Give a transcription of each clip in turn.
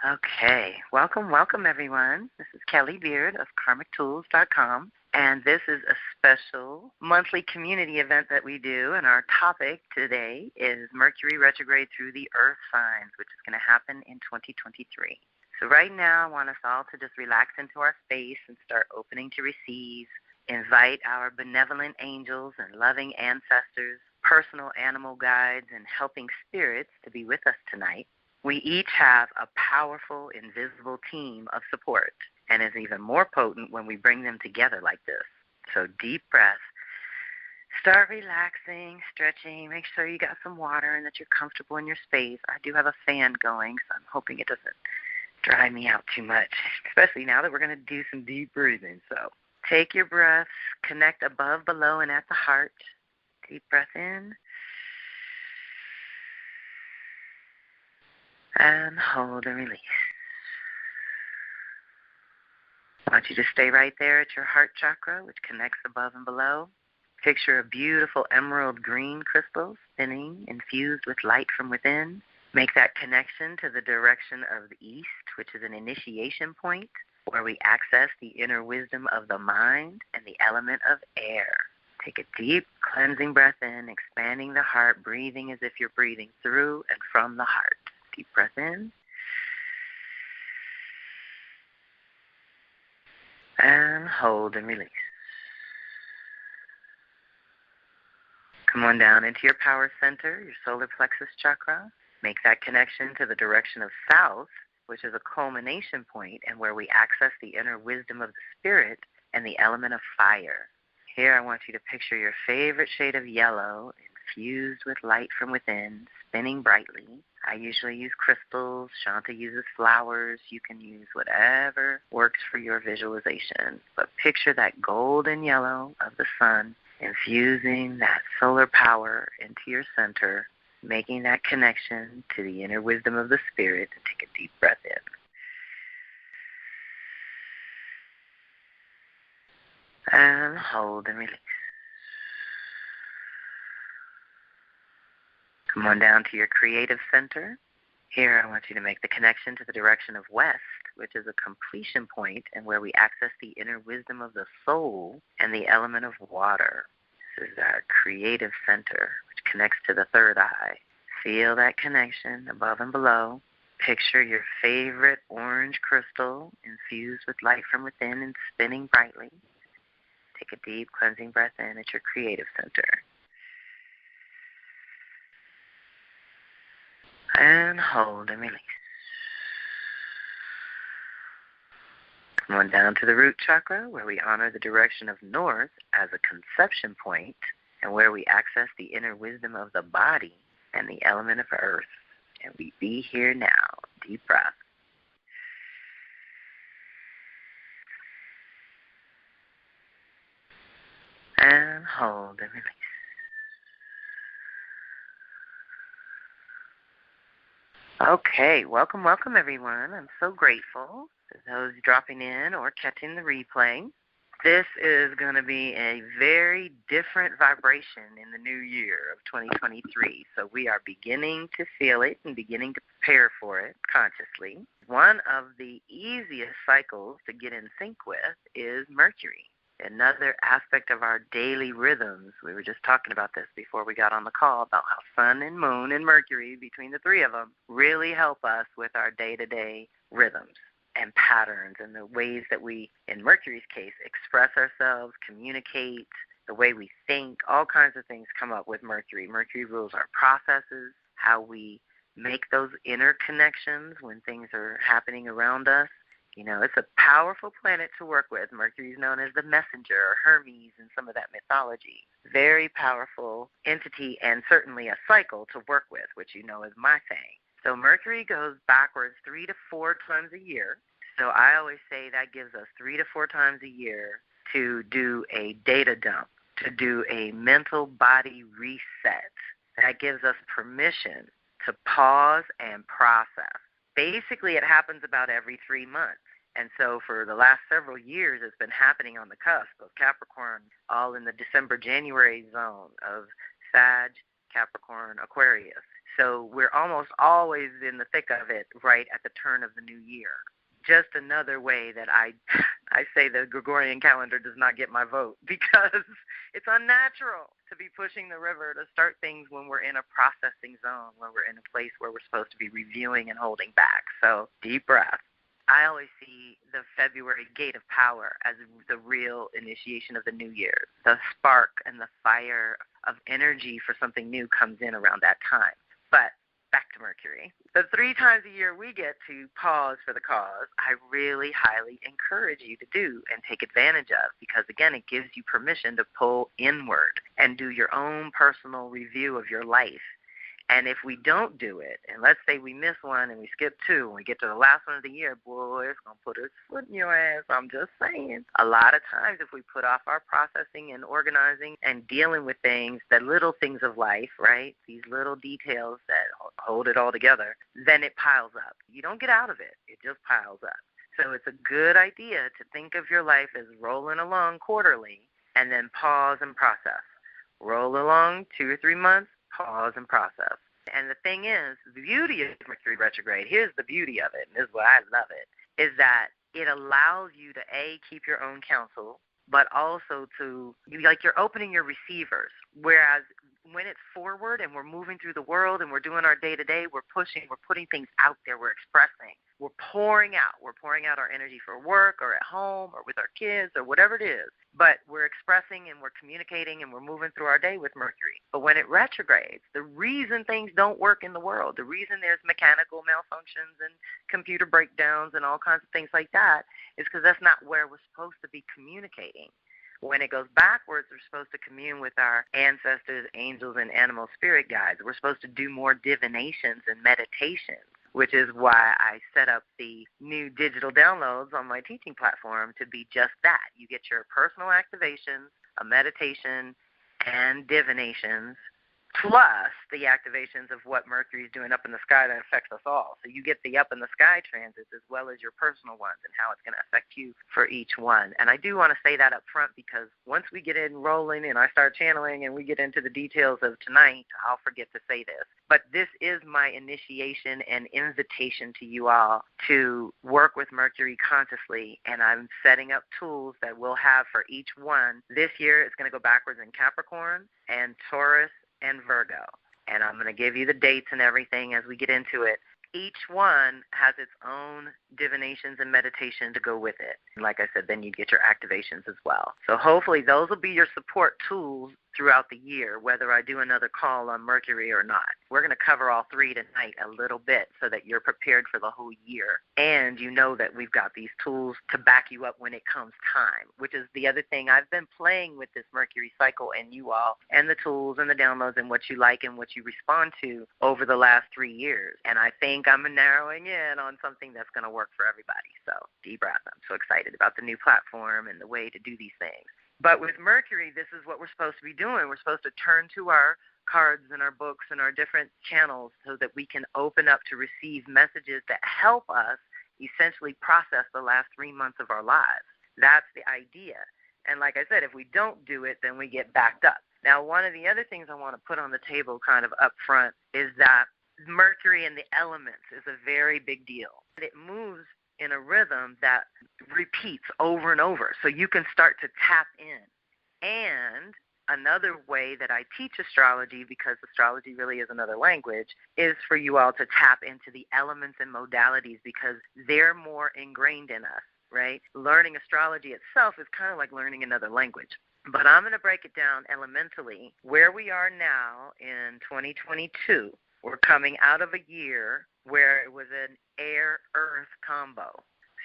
Okay, welcome everyone. This is Kelly Beard of KarmicTools.com, and this is a special monthly community event that we do, and our topic today is Mercury retrograde through the Earth signs, which is going to happen in 2023. So right now, I want us all to just relax into our space and start opening to receive, invite our benevolent angels and loving ancestors, personal animal guides, and helping spirits to be with us tonight. We each have a powerful, invisible team of support, and is even more potent when we bring them together like this. So deep breath. Start relaxing, stretching. Make sure you got some water and that you're comfortable in your space. I do have a fan going, so I'm hoping it doesn't dry me out too much, especially now that we're going to do some deep breathing. So take your breaths, connect above, below, and at the heart. Deep breath in. And hold and release. I want you to stay right there at your heart chakra, which connects above and below. Picture a beautiful emerald green crystal spinning, infused with light from within. Make that connection to the direction of the east, which is an initiation point, where we access the inner wisdom of the mind and the element of air. Take a deep cleansing breath in, expanding the heart, breathing as if you're breathing through and from the heart. Deep breath in. And hold and release. Come on down into your power center, your solar plexus chakra. Make that connection to the direction of south, which is a culmination point and where we access the inner wisdom of the spirit and the element of fire. Here I want you to picture your favorite shade of yellow, infused with light from within, spinning brightly. I usually use crystals. Shanta uses flowers. You can use whatever works for your visualization. But picture that golden yellow of the sun infusing that solar power into your center, making that connection to the inner wisdom of the spirit. And take a deep breath in. And hold and release. Come on down to your creative center. Here I want you to make the connection to the direction of west, which is a completion point and where we access the inner wisdom of the soul and the element of water. This is our creative center, which connects to the third eye. Feel that connection above and below. Picture your favorite orange crystal infused with light from within and spinning brightly. Take a deep cleansing breath in at your creative center. And hold and release. Come on down to the root chakra, where we honor the direction of north as a conception point and where we access the inner wisdom of the body and the element of earth. And we be here now. Deep breath. And hold and release. Okay, welcome everyone. I'm so grateful for those dropping in or catching the replay. This is going to be a very different vibration in the new year of 2023. So we are beginning to feel it and beginning to prepare for it consciously. One of the easiest cycles to get in sync with is Mercury. Another aspect of our daily rhythms. We were just talking about this before we got on the call about how Sun and Moon and Mercury, between the three of them, really help us with our day-to-day rhythms and patterns and the ways that we, in Mercury's case, express ourselves, communicate, the way we think. All kinds of things come up with Mercury. Mercury rules our processes, how we make those inner connections when things are happening around us. You know, it's a powerful planet to work with. Mercury is known as the messenger, or Hermes in some of that mythology. Very powerful entity and certainly a cycle to work with, which you know is my thing. So Mercury goes backwards 3 to 4 times a year. So I always say that gives us 3 to 4 times a year to do a data dump, to do a mental body reset. That gives us permission to pause and process. Basically, it happens about every 3 months. And so for the last several years, it's been happening on the cusp of Capricorn, all in the December-January zone of Sag, Capricorn, Aquarius. So we're almost always in the thick of it right at the turn of the new year. Just another way that I say the Gregorian calendar does not get my vote, because it's unnatural to be pushing the river to start things when we're in a processing zone, when we're in a place where we're supposed to be reviewing and holding back. So deep breath. I always see the February gate of power as the real initiation of the new year. The spark and the fire of energy for something new comes in around that time. But back to Mercury. The 3 times a year we get to pause for the cause, I really highly encourage you to do and take advantage of, because, again, it gives you permission to pull inward and do your own personal review of your life. And if we don't do it, and let's say we miss one and we skip 2, and we get to the last one of the year, boy, it's going to put its foot in your ass. I'm just saying. A lot of times if we put off our processing and organizing and dealing with things, the little things of life, right, these little details that hold it all together, then it piles up. You don't get out of it. It just piles up. So it's a good idea to think of your life as rolling along quarterly and then pause and process. Roll along 2 or 3 months, pause and process. And the thing is, the beauty of Mercury retrograde, here's the beauty of it, and this is why I love it, is that it allows you to, A, keep your own counsel, but also to, like, you're opening your receivers. Whereas when it's forward and we're moving through the world and we're doing our day-to-day, we're pushing, we're putting things out there, we're expressing, we're pouring out. We're pouring out our energy for work or at home or with our kids or whatever it is. But we're expressing and we're communicating and we're moving through our day with Mercury. But when it retrogrades, the reason things don't work in the world, the reason there's mechanical malfunctions and computer breakdowns and all kinds of things like that, is because that's not where we're supposed to be communicating. When it goes backwards, we're supposed to commune with our ancestors, angels, and animal spirit guides. We're supposed to do more divinations and meditations, which is why I set up the new digital downloads on my teaching platform to be just that. You get your personal activations, a meditation, and divinations, plus the activations of what Mercury is doing up in the sky that affects us all. So you get the up in the sky transits as well as your personal ones and how it's going to affect you for each one. And I do want to say that up front, because once we get in rolling and I start channeling and we get into the details of tonight, I'll forget to say this. But this is my initiation and invitation to you all to work with Mercury consciously, and I'm setting up tools that we'll have for each one. This year it's going to go backwards in Capricorn and Taurus and Virgo. And I'm going to give you the dates and everything as we get into it. Each one has its own divinations and meditation to go with it. And like I said, then you get your activations as well. So hopefully those will be your support tools throughout the year, whether I do another call on Mercury or not. We're going to cover all 3 tonight a little bit so that you're prepared for the whole year. And you know that we've got these tools to back you up when it comes time, which is the other thing. I've been playing with this Mercury cycle and you all, and the tools and the downloads and what you like and what you respond to over the last 3 years. And I think I'm narrowing in on something that's going to work for everybody. So deep breath. I'm so excited about the new platform and the way to do these things. But with Mercury, this is what we're supposed to be doing. We're supposed to turn to our cards and our books and our different channels so that we can open up to receive messages that help us essentially process the last 3 months of our lives. That's the idea. And like I said, if we don't do it, then we get backed up. Now, one of the other things I want to put on the table kind of up front is that Mercury and the elements is a very big deal. It moves in a rhythm that repeats over and over, so you can start to tap in. And another way that I teach astrology, because astrology really is another language, is for you all to tap into the elements and modalities, because they're more ingrained in us, right? Learning astrology itself is kind of like learning another language. But I'm going to break it down elementally. Where we are now in 2022, we're coming out of a year where it was an air-earth combo.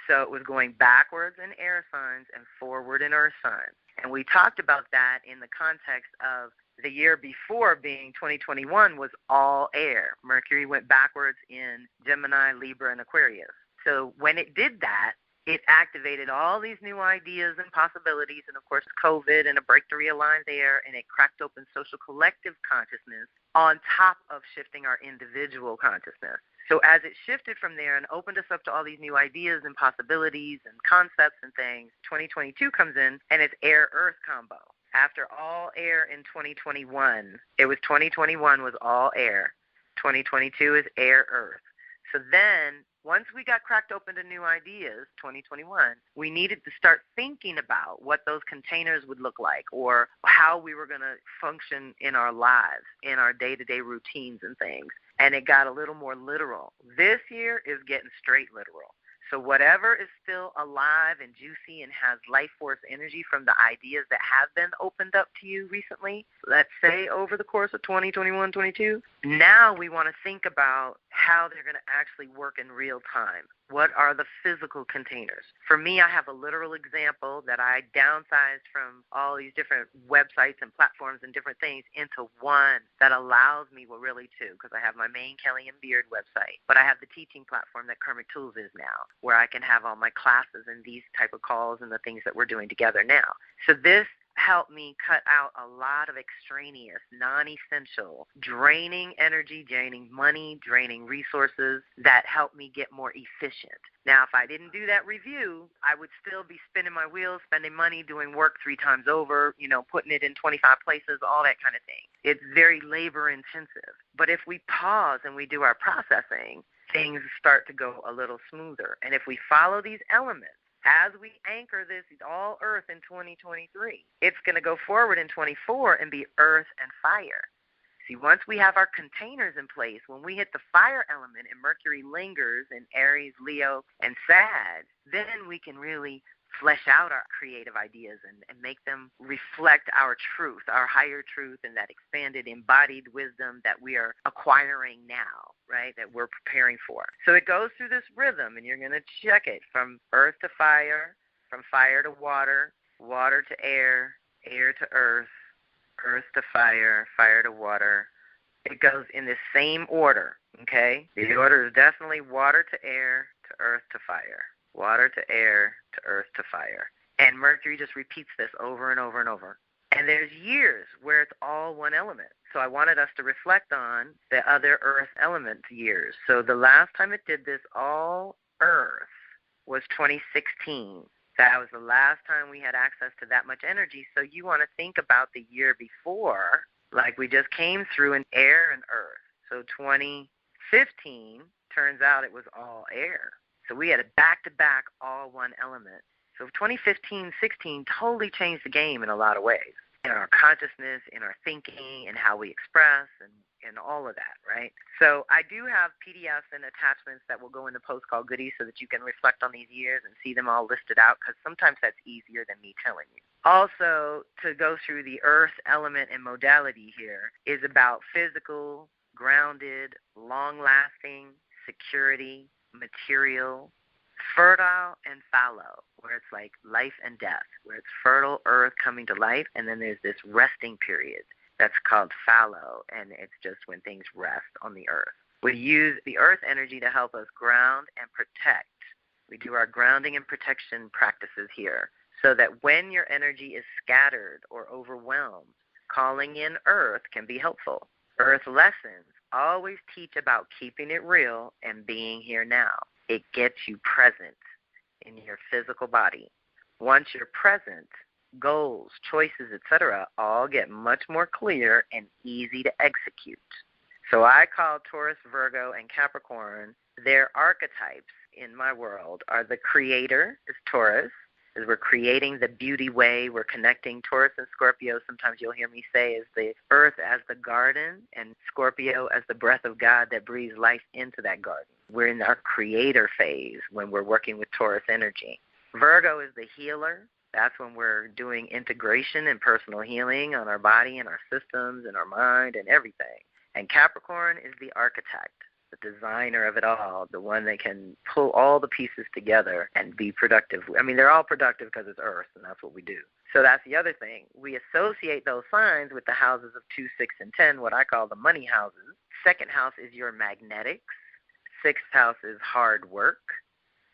So it was going backwards in air signs and forward in earth signs. And we talked about that in the context of the year before being 2021 was all air. Mercury went backwards in Gemini, Libra, and Aquarius. So when it did that, it activated all these new ideas and possibilities, and of course COVID and a break to realign there, and it cracked open social collective consciousness on top of shifting our individual consciousness. So as it shifted from there and opened us up to all these new ideas and possibilities and concepts and things, 2022 comes in and it's air-earth combo. After all air in 2021, it was 2021 was all air. 2022 is air, earth. So then, once we got cracked open to new ideas, 2021, we needed to start thinking about what those containers would look like or how we were going to function in our lives, in our day-to-day routines and things. And it got a little more literal. This year is getting straight literal. So whatever is still alive and juicy and has life force energy from the ideas that have been opened up to you recently, let's say over the course of 2021, 22, now we want to think about how they're going to actually work in real time. What are the physical containers? For me, I have a literal example that I downsized from all these different websites and platforms and different things into one that allows me, well, really two, because I have my main Kelly and Beard website, but I have the teaching platform that KarmicTools is now, where I can have all my classes and these type of calls and the things that we're doing together now. So this helped me cut out a lot of extraneous, non-essential, draining energy, draining money, draining resources that helped me get more efficient. Now, if I didn't do that review, I would still be spinning my wheels, spending money, doing work 3 times over, putting it in 25 places, all that kind of thing. It's very labor intensive. But if we pause and we do our processing, things start to go a little smoother. And if we follow these elements, as we anchor this all earth in 2023, it's going to go forward in 24 and be earth and fire. See, once we have our containers in place, when we hit the fire element and Mercury lingers in Aries, Leo, and Sag, then we can really flesh out our creative ideas and make them reflect our truth, our higher truth, and that expanded embodied wisdom that we are acquiring now, right, that we're preparing for. So it goes through this rhythm, and you're going to check it from earth to fire, from fire to water, water to air, air to earth, earth to fire, fire to water. It goes in the same order, okay? The order is definitely water to air to earth to fire. Water to air to earth to fire. And Mercury just repeats this over and over and over. And there's years where it's all one element. So I wanted us to reflect on the other earth element years. So the last time it did this all earth was 2016. That was the last time we had access to that much energy. So you want to think about the year before, like we just came through in air and earth. So 2015, turns out it was all air. So we had a back-to-back all one element. So 2015-16 totally changed the game in a lot of ways, in our consciousness, in our thinking, and how we express, and all of that, right? So I do have PDFs and attachments that will go in the post called goodies so that you can reflect on these years and see them all listed out, because sometimes that's easier than me telling you. Also, to go through the earth element and modality here is about physical, grounded, long-lasting, security, material, fertile and fallow, where it's like life and death, where it's fertile earth coming to life, and then there's this resting period that's called fallow, and it's just when things rest on the earth. We use the earth energy to help us ground and protect. We do our grounding and protection practices here so that when your energy is scattered or overwhelmed, calling in earth can be helpful. Earth lessons always teach about keeping it real and being here now. It gets you present in your physical body. Once you're present, goals, choices, etc., all get much more clear and easy to execute. So I call Taurus, Virgo, and Capricorn, their archetypes in my world are the creator is Taurus, as we're creating the beauty way, we're connecting Taurus and Scorpio. Sometimes you'll hear me say is the earth as the garden and Scorpio as the breath of God that breathes life into that garden. We're in our creator phase when we're working with Taurus energy. Virgo is the healer. That's when we're doing integration and personal healing on our body and our systems and our mind and everything. And Capricorn is the architect, the designer of it all, the one that can pull all the pieces together and be productive. I mean, they're all productive because it's Earth, and that's what we do. So that's the other thing. We associate those signs with the houses of 2, 6, and 10, what I call the money houses. Second house is your magnetics. Sixth house is hard work.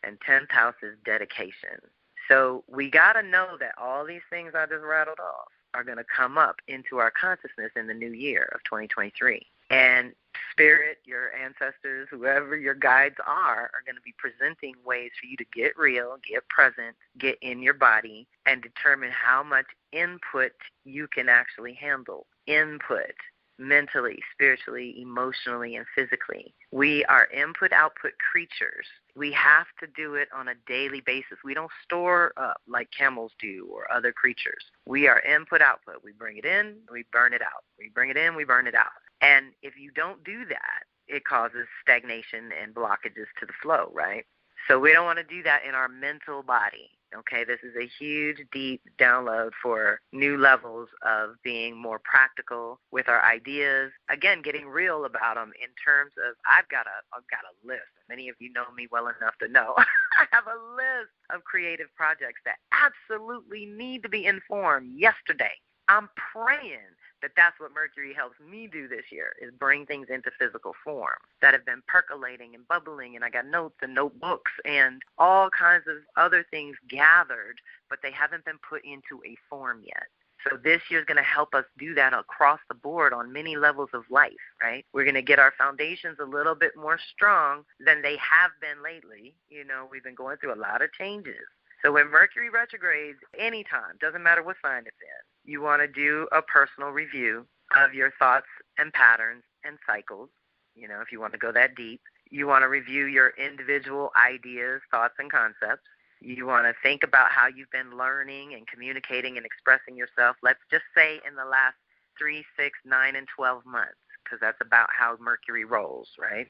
And 10th house is dedication. So we got to know that all these things I just rattled off are going to come up into our consciousness in the new year of 2023. And spirit, your ancestors, whoever your guides are going to be presenting ways for you to get real, get present, get in your body, and determine how much input you can actually handle. Input. mentally, spiritually, emotionally, and physically. We are input-output creatures. We have to do it on a daily basis. We don't store up like camels do or other creatures. We are input-output. We bring it in, we burn it out. We bring it in, we burn it out. And if you don't do that, it causes stagnation and blockages to the flow, right? So we don't want to do that in our mental body. Okay, this is a huge, deep download for new levels of being more practical with our ideas. Again, getting real about them in terms of I've got a list. Many of you know me well enough to know I have a list of creative projects that absolutely need to be informed yesterday. I'm praying that that's what Mercury helps me do this year, is bring things into physical form that have been percolating and bubbling, and I got notes and notebooks and all kinds of other things gathered, but they haven't been put into a form yet. So this year is going to help us do that across the board on many levels of life, right? We're going to get our foundations a little bit more strong than they have been lately. You know, we've been going through a lot of changes. So when Mercury retrogrades, anytime, doesn't matter what sign it's in, you want to do a personal review of your thoughts and patterns and cycles. You know, if you want to go that deep, you want to review your individual ideas, thoughts, and concepts. You want to think about how you've been learning and communicating and expressing yourself. Let's just say in the last 3, 6, 9, and 12 months, because that's about how Mercury rolls, right?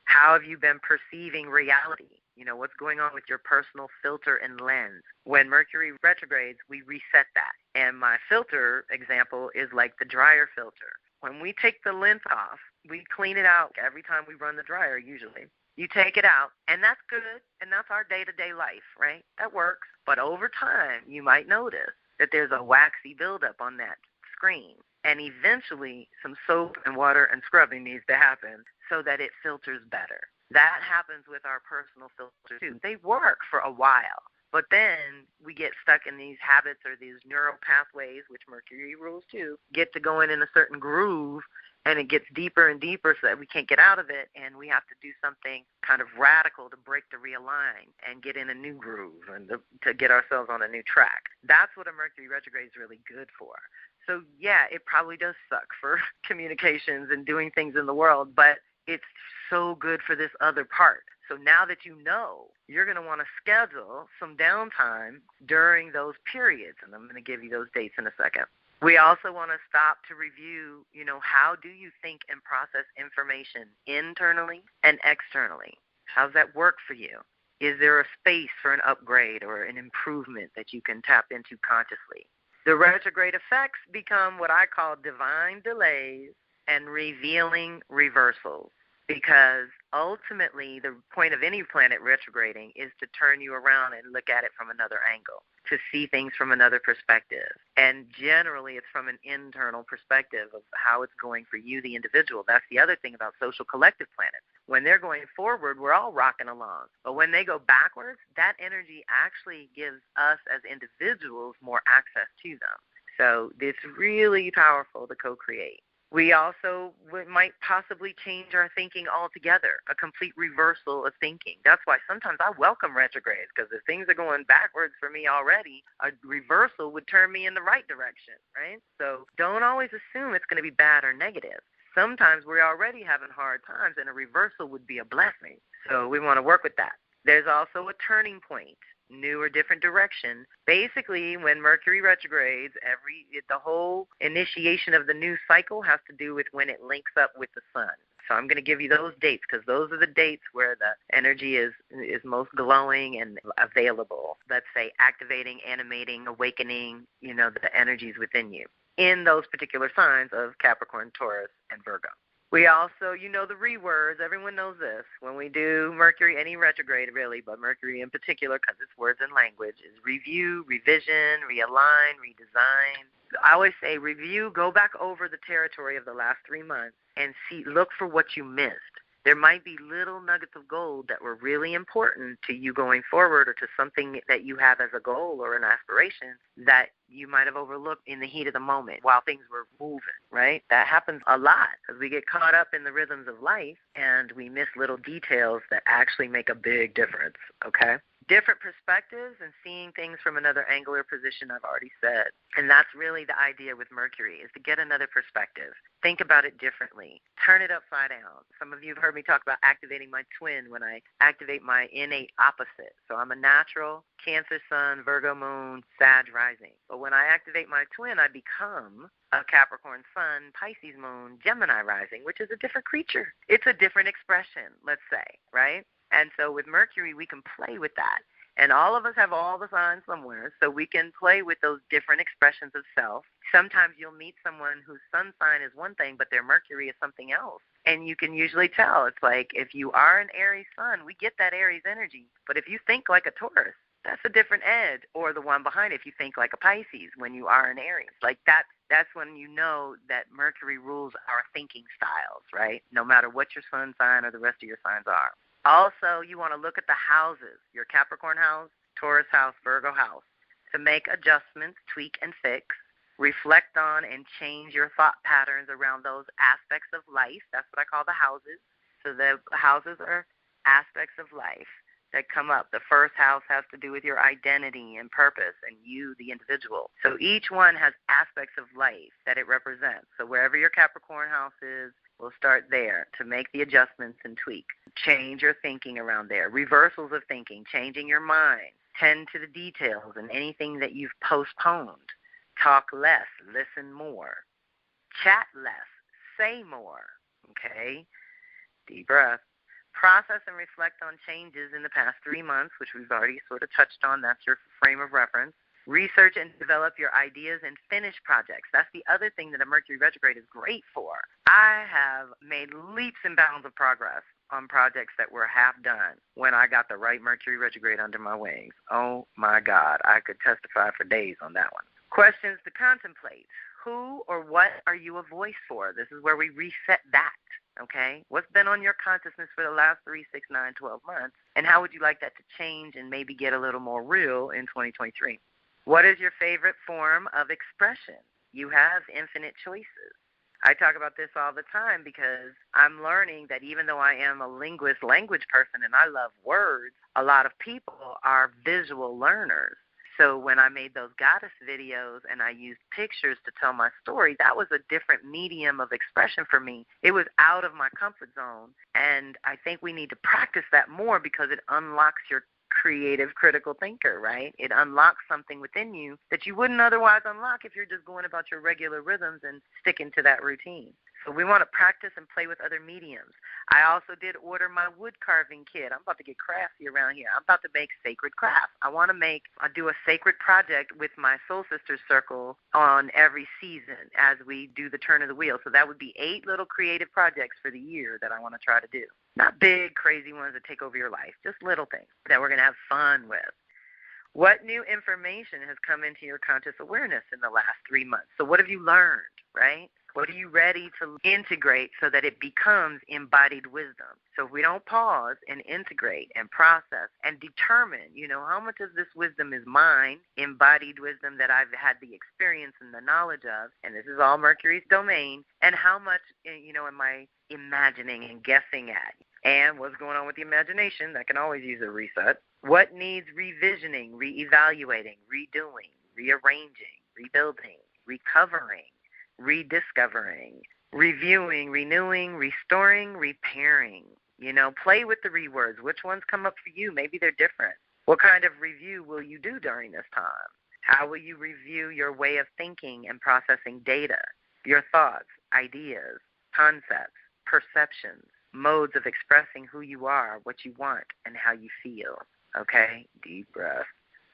How have you been perceiving reality? You know, what's going on with your personal filter and lens? When Mercury retrogrades, we reset that. And my filter example is like the dryer filter. When we take the lint off, we clean it out every time we run the dryer usually. You take it out, and that's good, and that's our day-to-day life, right? That works. But over time, you might notice that there's a waxy buildup on that screen. And eventually, some soap and water and scrubbing needs to happen so that it filters better. That happens with our personal filters too. They work for a while, but then we get stuck in these habits or these neural pathways, which Mercury rules too, get to going in a certain groove, and it gets deeper and deeper so that we can't get out of it, and we have to do something kind of radical to break the realign and get in a new groove and to get ourselves on a new track. That's what a Mercury retrograde is really good for. So, yeah, it probably does suck for communications and doing things in the world, but it's so good for this other part. So now that you know, you're going to want to schedule some downtime during those periods, and I'm going to give you those dates in a second. We also want to stop to review, you know, how do you think and process information internally and externally? How's that work for you? Is there a space for an upgrade or an improvement that you can tap into consciously? The retrograde effects become what I call divine delays and revealing reversals, because ultimately the point of any planet retrograding is to turn you around and look at it from another angle, to see things from another perspective. And generally it's from an internal perspective of how it's going for you, the individual. That's the other thing about social collective planets. When they're going forward, we're all rocking along. But when they go backwards, that energy actually gives us as individuals more access to them. So it's really powerful to co-create. We also might possibly change our thinking altogether, a complete reversal of thinking. That's why sometimes I welcome retrogrades, because if things are going backwards for me already, a reversal would turn me in the right direction, right? So don't always assume it's going to be bad or negative. Sometimes we're already having hard times, and a reversal would be a blessing. So we want to work with that. There's also a turning point, new or different direction. Basically, when Mercury retrogrades, the whole initiation of the new cycle has to do with when it links up with the sun. So I'm going to give you those dates, because those are the dates where the energy is most glowing and available. Let's say activating, animating, awakening, you know, the energies within you in those particular signs of Capricorn, Taurus, and Virgo. We also, you know, the rewords, everyone knows this. When we do Mercury, any retrograde really, but Mercury in particular, because it's words and language, is review, revision, realign, redesign. I always say review, go back over the territory of the last 3 months and look for what you missed. There might be little nuggets of gold that were really important to you going forward, or to something that you have as a goal or an aspiration that you might have overlooked in the heat of the moment while things were moving, right? That happens a lot because we get caught up in the rhythms of life and we miss little details that actually make a big difference, okay? Different perspectives and seeing things from another angle or position, I've already said. And that's really the idea with Mercury, is to get another perspective. Think about it differently. Turn it upside down. Some of you have heard me talk about activating my twin when I activate my innate opposite. So I'm a natural Cancer Sun, Virgo Moon, Sag Rising. But when I activate my twin, I become a Capricorn Sun, Pisces Moon, Gemini Rising, which is a different creature. It's a different expression, let's say, right? And so with Mercury, we can play with that. And all of us have all the signs somewhere, so we can play with those different expressions of self. Sometimes you'll meet someone whose sun sign is one thing, but their Mercury is something else. And you can usually tell. It's like if you are an Aries sun, we get that Aries energy. But if you think like a Taurus, that's a different edge. Or the one behind it, if you think like a Pisces when you are an Aries. Like that's when you know that Mercury rules our thinking styles, right? No matter what your sun sign or the rest of your signs are. Also, you want to look at the houses, your Capricorn house, Taurus house, Virgo house, to make adjustments, tweak and fix, reflect on and change your thought patterns around those aspects of life. That's what I call the houses. So the houses are aspects of life that come up. The first house has to do with your identity and purpose and you, the individual. So each one has aspects of life that it represents. So wherever your Capricorn house is, we'll start there to make the adjustments and tweak. Change your thinking around there. Reversals of thinking, changing your mind. Tend to the details and anything that you've postponed. Talk less, listen more. Chat less, say more. Okay? Deep breath. Process and reflect on changes in the past 3 months, which we've already sort of touched on. That's your frame of reference. Research and develop your ideas and finish projects. That's the other thing that a Mercury retrograde is great for. I have made leaps and bounds of progress on projects that were half done when I got the right Mercury retrograde under my wings. Oh, my God. I could testify for days on that one. Questions to contemplate. Who or what are you a voice for? This is where we reset that. Okay? What's been on your consciousness for the last 3, 6, 9, 12 months? And how would you like that to change and maybe get a little more real in 2023? What is your favorite form of expression? You have infinite choices. I talk about this all the time because I'm learning that even though I am a linguist, language person, and I love words, a lot of people are visual learners. So when I made those goddess videos and I used pictures to tell my story, that was a different medium of expression for me. It was out of my comfort zone, and I think we need to practice that more because it unlocks your creative, critical thinker, right? It unlocks something within you that you wouldn't otherwise unlock if you're just going about your regular rhythms and sticking to that routine. So we want to practice and play with other mediums. I also did order my wood carving kit. I'm about to get crafty around here. I'm about to make sacred crafts. I do a sacred project with my Soul Sisters Circle on every season as we do the turn of the wheel. So that would be 8 little creative projects for the year that I want to try to do. Not big, crazy ones that take over your life, just little things that we're going to have fun with. What new information has come into your conscious awareness in the last 3 months? So what have you learned, right? What are you ready to integrate so that it becomes embodied wisdom? So if we don't pause and integrate and process and determine, how much of this wisdom is mine, embodied wisdom that I've had the experience and the knowledge of, and this is all Mercury's domain, and how much, am I imagining and guessing at? And what's going on with the imagination? That can always use a reset. What needs revisioning, reevaluating, redoing, rearranging, rebuilding, recovering, rediscovering, reviewing, renewing, restoring, repairing. Play with the rewords. Which ones come up for you? Maybe they're different. What kind of review will you do during this time? How will you review your way of thinking and processing data, your thoughts, ideas, concepts, perceptions, modes of expressing who you are, what you want, and how you feel? Okay? Deep breath.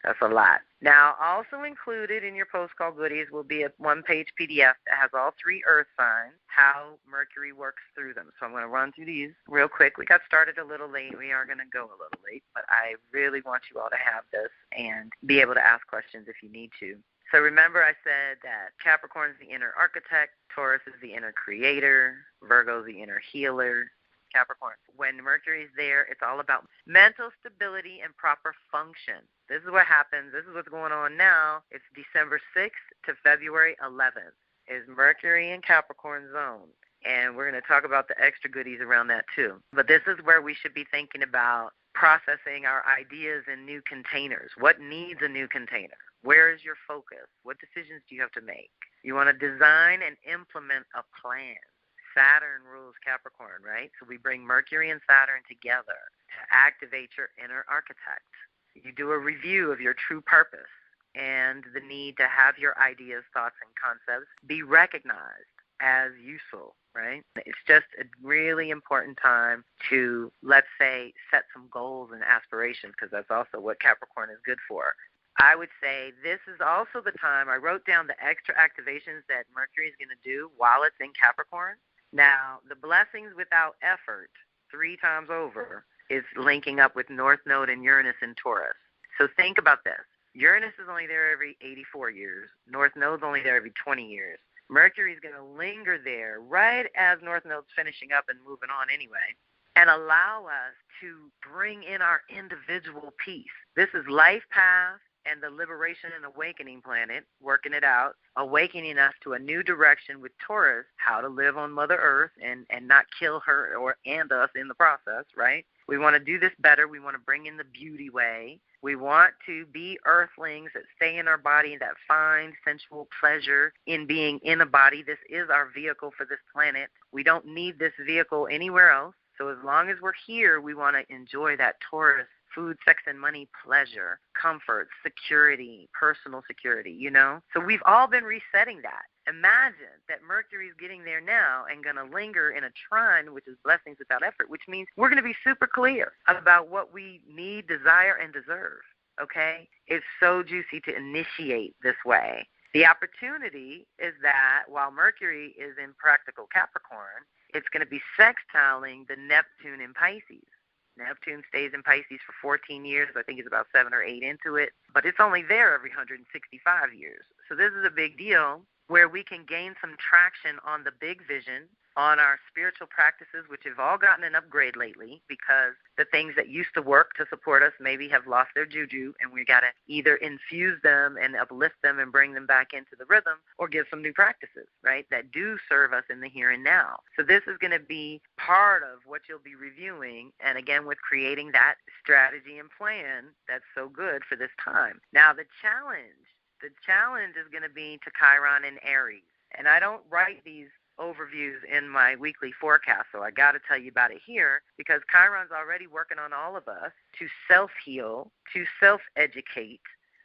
That's a lot. Now, also included in your post-call goodies will be a 1-page PDF that has all 3 earth signs, how Mercury works through them. So I'm going to run through these real quick. We got started a little late. We are going to go a little late, but I really want you all to have this and be able to ask questions if you need to. So remember I said that Capricorn is the inner architect, Taurus is the inner creator, Virgo is the inner healer, Capricorn. When Mercury is there, it's all about mental stability and proper function. This is what happens. This is what's going on now. It's December 6th to February 11th is Mercury in Capricorn zone. And we're going to talk about the extra goodies around that too. But this is where we should be thinking about processing our ideas in new containers. What needs a new container? Where is your focus? What decisions do you have to make? You want to design and implement a plan. Saturn rules Capricorn, right? So we bring Mercury and Saturn together to activate your inner architect. You do a review of your true purpose and the need to have your ideas, thoughts, and concepts be recognized as useful, right? It's just a really important time to, let's say, set some goals and aspirations, because that's also what Capricorn is good for. I would say this is also the time I wrote down the extra activations that Mercury is going to do while it's in Capricorn. Now, the blessings without effort 3 times over is linking up with North Node and Uranus in Taurus. So think about this. Uranus is only there every 84 years. North Node's only there every 20 years. Mercury is going to linger there right as North Node's finishing up and moving on anyway, and allow us to bring in our individual peace. This is life path and the liberation and awakening planet, working it out, awakening us to a new direction with Taurus, how to live on Mother Earth and not kill her and us in the process, right? We want to do this better. We want to bring in the beauty way. We want to be earthlings that stay in our body, that find sensual pleasure in being in a body. This is our vehicle for this planet. We don't need this vehicle anywhere else. So as long as we're here, we want to enjoy that Taurus food, sex, and money, pleasure, comfort, security, personal security, you know? So we've all been resetting that. Imagine that Mercury's getting there now and going to linger in a trine, which is blessings without effort, which means we're going to be super clear about what we need, desire, and deserve, okay? It's so juicy to initiate this way. The opportunity is that while Mercury is in practical Capricorn, it's going to be sextiling the Neptune in Pisces. Neptune stays in Pisces for 14 years. I think it's about 7 or 8 into it. But it's only there every 165 years. So this is a big deal where we can gain some traction on the big vision, on our spiritual practices, which have all gotten an upgrade lately because the things that used to work to support us maybe have lost their juju, and we got to either infuse them and uplift them and bring them back into the rhythm, or give some new practices, right, that do serve us in the here and now. So this is going to be part of what you'll be reviewing, and again, with creating that strategy and plan that's so good for this time. Now, the challenge is going to be to Chiron and Aries, and I don't write these overviews in my weekly forecast, so I got to tell you about it here because Chiron's already working on all of us to self-heal, to self-educate,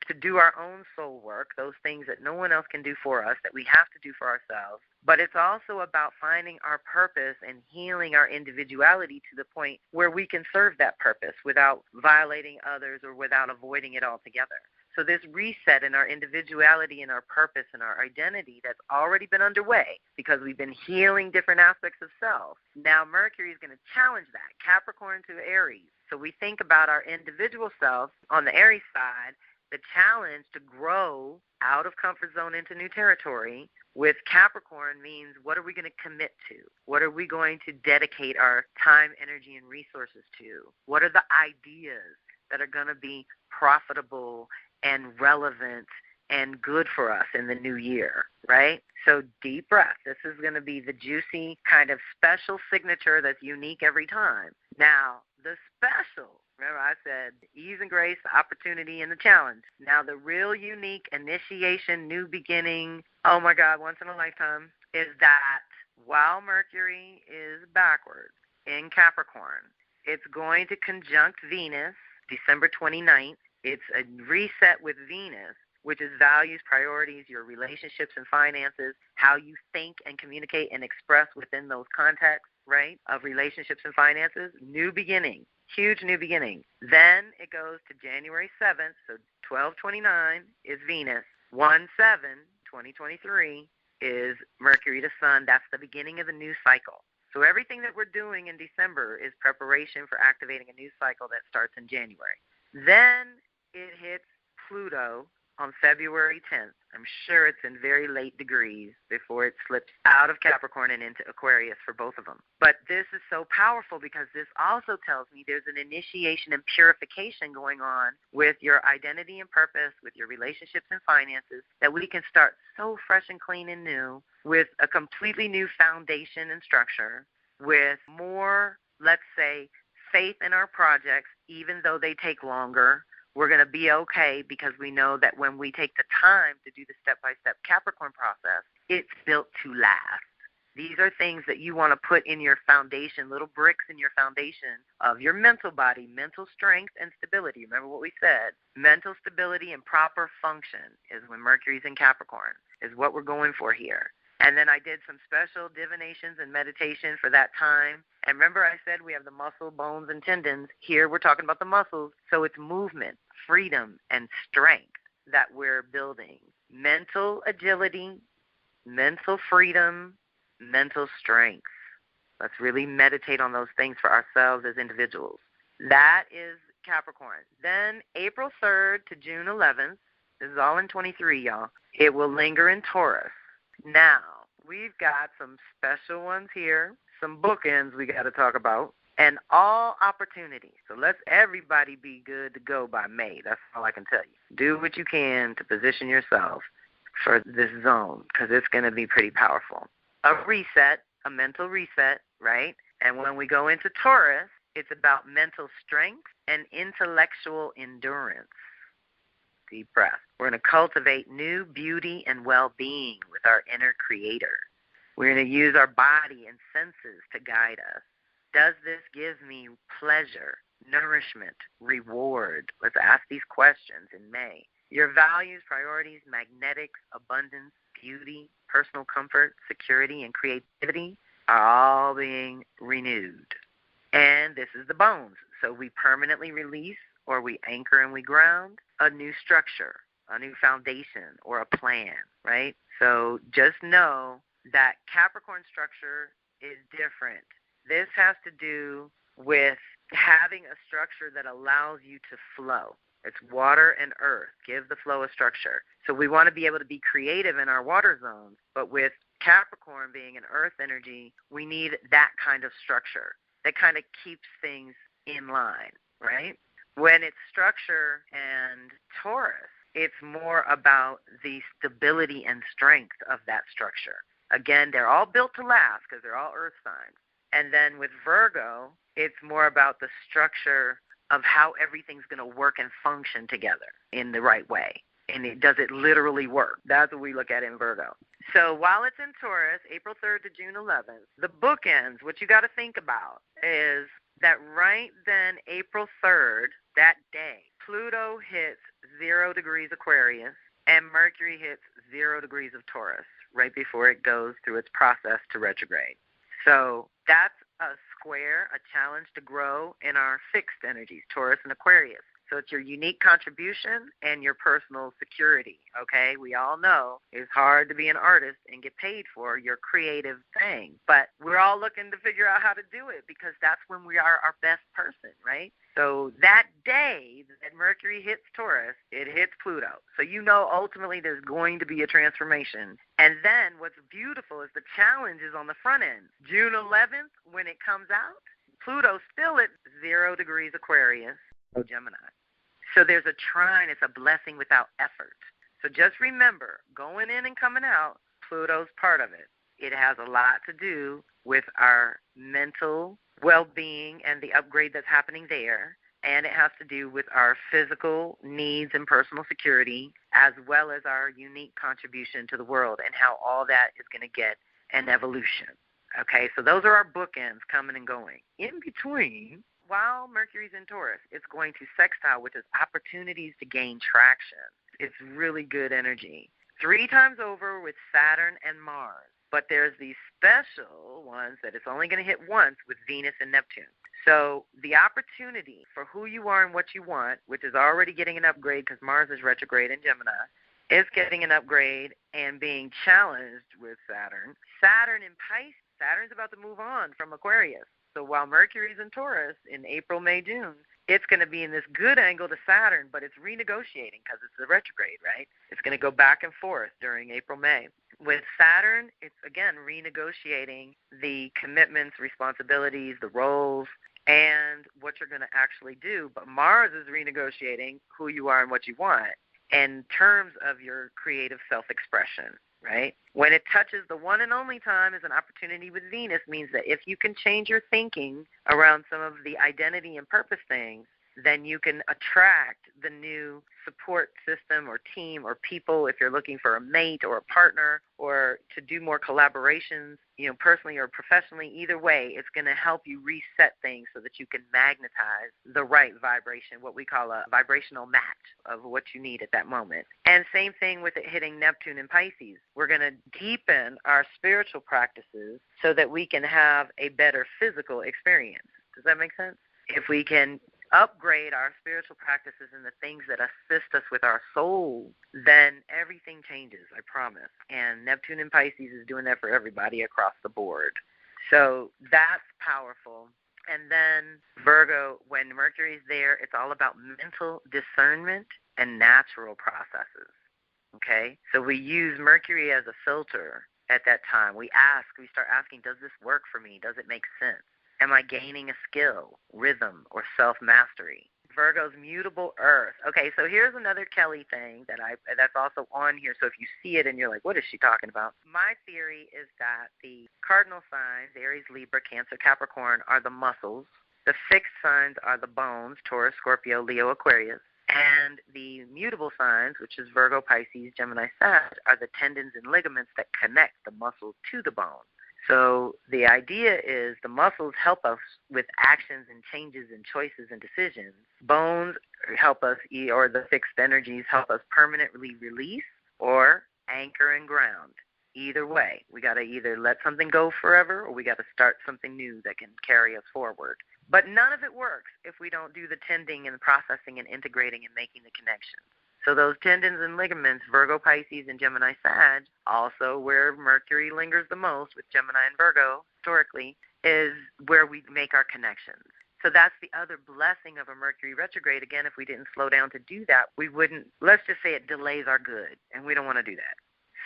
to do our own soul work, those things that no one else can do for us, that we have to do for ourselves. But it's also about finding our purpose and healing our individuality to the point where we can serve that purpose without violating others or without avoiding it altogether. So this reset in our individuality and our purpose and our identity that's already been underway because we've been healing different aspects of self. Now Mercury is going to challenge that, Capricorn to Aries. So we think about our individual self on the Aries side, the challenge to grow out of comfort zone into new territory. With Capricorn means, what are we going to commit to? What are we going to dedicate our time, energy, and resources to? What are the ideas that are going to be profitable and relevant and good for us in the new year, right? So deep breath. This is going to be the juicy kind of special signature that's unique every time. Now, the special, remember I said ease and grace, the opportunity, and the challenge. Now, the real unique initiation, new beginning, oh my God, once in a lifetime, is that while Mercury is backwards in Capricorn, it's going to conjunct Venus December 29th. It's a reset with Venus, which is values, priorities, your relationships and finances, how you think and communicate and express within those contexts, right, of relationships and finances. New beginning, huge new beginning. Then it goes to January 7th, so 12/29 is Venus. 1/7/2023 is Mercury to Sun. That's the beginning of the new cycle. So everything that we're doing in December is preparation for activating a new cycle that starts in January. Then it hits Pluto on February 10th. I'm sure it's in very late degrees before it slips out of Capricorn and into Aquarius for both of them. But this is so powerful because this also tells me there's an initiation and purification going on with your identity and purpose, with your relationships and finances, that we can start so fresh and clean and new with a completely new foundation and structure, with more, let's say, faith in our projects, even though they take longer. We're going to be okay because we know that when we take the time to do the step-by-step Capricorn process, it's built to last. These are things that you want to put in your foundation, little bricks in your foundation of your mental body, mental strength and stability. Remember what we said. Mental stability and proper function is when Mercury's in Capricorn, is what we're going for here. And then I did some special divinations and meditation for that time. And remember I said we have the muscle, bones, and tendons. Here we're talking about the muscles. So it's movement, freedom, and strength that we're building. Mental agility, mental freedom, mental strength. Let's really meditate on those things for ourselves as individuals. That is Capricorn. Then April 3rd to June 11th, this is all in 23, y'all, it will linger in Taurus. Now, we've got some special ones here, some bookends we got to talk about, and all opportunities. So let's everybody be good to go by May. That's all I can tell you. Do what you can to position yourself for this zone because it's going to be pretty powerful. A reset, a mental reset, right? And when we go into Taurus, it's about mental strength and intellectual endurance. Deep breath. We're going to cultivate new beauty and well-being with our inner creator. We're going to use our body and senses to guide us. Does this give me pleasure, nourishment, reward? Let's ask these questions in May. Your values, priorities, magnetics, abundance, beauty, personal comfort, security, and creativity are all being renewed. And this is the bones. So we permanently release or we anchor and we ground a new structure, a new foundation, or a plan, right? So just know that Capricorn structure is different. This has to do with having a structure that allows you to flow. It's water and earth. Give the flow a structure. So we want to be able to be creative in our water zones, but with Capricorn being an earth energy, we need that kind of structure that kind of keeps things in line, right? When it's structure and Taurus, it's more about the stability and strength of that structure. Again, they're all built to last because they're all earth signs. And then with Virgo, it's more about the structure of how everything's going to work and function together in the right way. And does it literally work? That's what we look at in Virgo. So while it's in Taurus, April 3rd to June 11th, the bookends, what you got to think about is that right then, April 3rd, that day, Pluto hits 0 degrees Aquarius and Mercury hits 0 degrees of Taurus right before it goes through its process to retrograde. So that's a square, a challenge to grow in our fixed energies, Taurus and Aquarius. So it's your unique contribution and your personal security, okay? We all know it's hard to be an artist and get paid for your creative thing, but we're all looking to figure out how to do it because that's when we are our best person, right? So that day that Mercury hits Taurus, it hits Pluto. So you know ultimately there's going to be a transformation. And then what's beautiful is the challenge is on the front end. June 11th, when it comes out, Pluto's still at 0 degrees Aquarius, Gemini. So there's a trine. It's a blessing without effort. So just remember, going in and coming out, Pluto's part of it. It has a lot to do with our mental well-being and the upgrade that's happening there. And it has to do with our physical needs and personal security, as well as our unique contribution to the world and how all that is going to get an evolution. Okay, so those are our bookends coming and going. In between, while Mercury's in Taurus, it's going to sextile, which is opportunities to gain traction. It's really good energy. 3 times over with Saturn and Mars. But there's these special ones that it's only going to hit once with Venus and Neptune. So the opportunity for who you are and what you want, which is already getting an upgrade because Mars is retrograde in Gemini, is getting an upgrade and being challenged with Saturn. Saturn in Pisces, Saturn's about to move on from Aquarius. So while Mercury's in Taurus in April, May, June, it's going to be in this good angle to Saturn, but it's renegotiating because it's the retrograde, right? It's going to go back and forth during April, May. With Saturn, it's, again, renegotiating the commitments, responsibilities, the roles, and what you're going to actually do. But Mars is renegotiating who you are and what you want in terms of your creative self-expression. right? When it touches the one and only time is an opportunity with Venus, means that if you can change your thinking around some of the identity and purpose things, then you can attract the new support system or team or people if you're looking for a mate or a partner or to do more collaborations, personally or professionally. Either way, it's going to help you reset things so that you can magnetize the right vibration, what we call a vibrational match of what you need at that moment. And same thing with it hitting Neptune and Pisces. We're going to deepen our spiritual practices so that we can have a better physical experience. Does that make sense? If we can upgrade our spiritual practices and the things that assist us with our soul, then everything changes, I promise. And Neptune and Pisces is doing that for everybody across the board. So that's powerful. And then Virgo, when Mercury's there, it's all about mental discernment and natural processes. Okay? So we use Mercury as a filter at that time. We start asking, does this work for me? Does it make sense? Am I gaining a skill, rhythm, or self-mastery? Virgo's mutable earth. Okay, so here's another Kelly thing that's also on here. So if you see it and you're like, what is she talking about? My theory is that the cardinal signs, Aries, Libra, Cancer, Capricorn, are the muscles. The fixed signs are the bones, Taurus, Scorpio, Leo, Aquarius. And the mutable signs, which is Virgo, Pisces, Gemini, Sag, are the tendons and ligaments that connect the muscle to the bone. So the idea is the muscles help us with actions and changes and choices and decisions. Bones help us, or the fixed energies help us permanently release or anchor and ground. Either way, we got to either let something go forever or we got to start something new that can carry us forward. But none of it works if we don't do the tending and processing and integrating and making the connections. So those tendons and ligaments, Virgo, Pisces, and Gemini, Sag, also where Mercury lingers the most with Gemini and Virgo historically, is where we make our connections. So that's the other blessing of a Mercury retrograde. Again, if we didn't slow down to do that, we wouldn't, let's just say it delays our good, and we don't want to do that.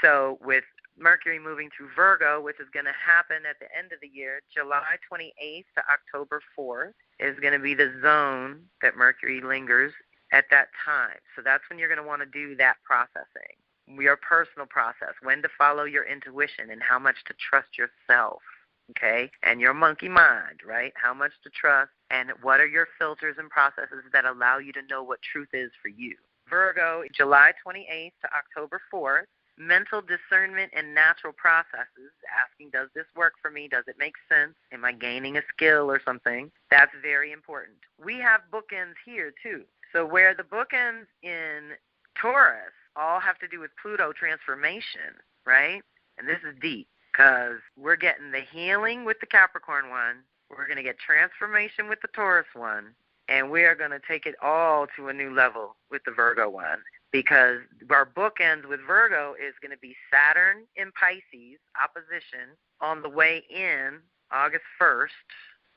So with Mercury moving through Virgo, which is going to happen at the end of the year, July 28th to October 4th, is going to be the zone that Mercury lingers at that time. So that's when you're going to want to do that processing, your personal process, when to follow your intuition and how much to trust yourself, okay, and your monkey mind, right, how much to trust, and what are your filters and processes that allow you to know what truth is for you. Virgo, July 28th to October 4th, mental discernment and natural processes, asking, does this work for me? Does it make sense? Am I gaining a skill or something? That's very important. We have bookends here, too. So where the bookends in Taurus all have to do with Pluto transformation, right? And this is deep because we're getting the healing with the Capricorn one. We're going to get transformation with the Taurus one. And we are going to take it all to a new level with the Virgo one, because our bookends with Virgo is going to be Saturn in Pisces, opposition, on the way in August 1st.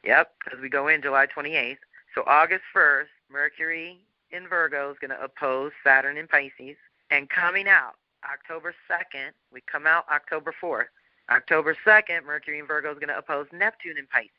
Yep, because we go in July 28th. So August 1st, Mercury in Virgo is going to oppose Saturn in Pisces. And coming out October 2nd, we come out October 4th. October 2nd, Mercury in Virgo is going to oppose Neptune in Pisces.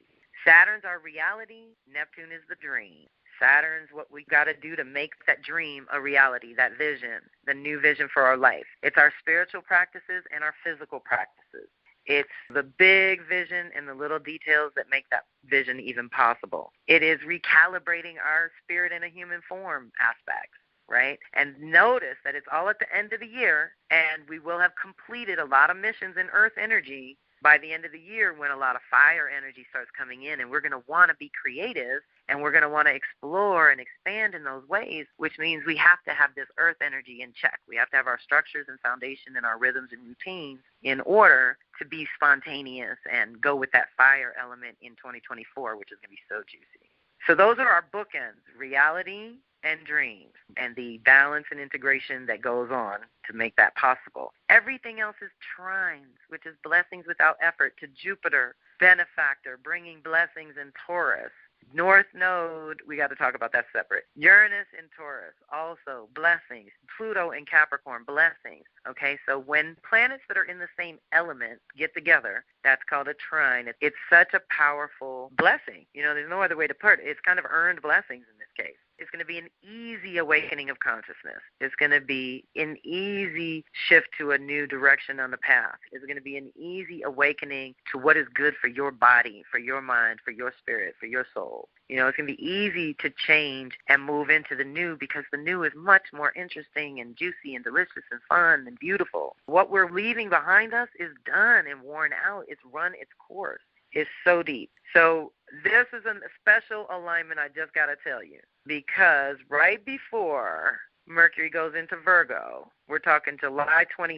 Saturn's our reality. Neptune is the dream. Saturn's what we got to do to make that dream a reality, that vision, the new vision for our life. It's our spiritual practices and our physical practices. It's the big vision and the little details that make that vision even possible. It is recalibrating our spirit in a human form aspects, right? And notice that it's all at the end of the year, and we will have completed a lot of missions in Earth energy by the end of the year when a lot of fire energy starts coming in, and we're going to want to be creative, and we're going to want to explore and expand in those ways, which means we have to have this earth energy in check. We have to have our structures and foundation and our rhythms and routines in order to be spontaneous and go with that fire element in 2024, which is going to be so juicy. So those are our bookends, reality and dreams, and the balance and integration that goes on to make that possible. Everything else is trines, which is blessings without effort, to Jupiter, benefactor, bringing blessings in Taurus. North Node, we got to talk about that separate. Uranus in Taurus, also blessings. Pluto in Capricorn, blessings. Okay, so when planets that are in the same element get together, that's called a trine. It's such a powerful blessing. You know, there's no other way to put it. It's kind of earned blessings in this case. It's going to be an easy awakening of consciousness. It's going to be an easy shift to a new direction on the path. It's going to be an easy awakening to what is good for your body, for your mind, for your spirit, for your soul. You know, it's going to be easy to change and move into the new because the new is much more interesting and juicy and delicious and fun and beautiful. What we're leaving behind us is done and worn out. It's run its course. It's so deep. So this is a special alignment, I just got to tell you, because right before Mercury goes into Virgo, we're talking July 27th,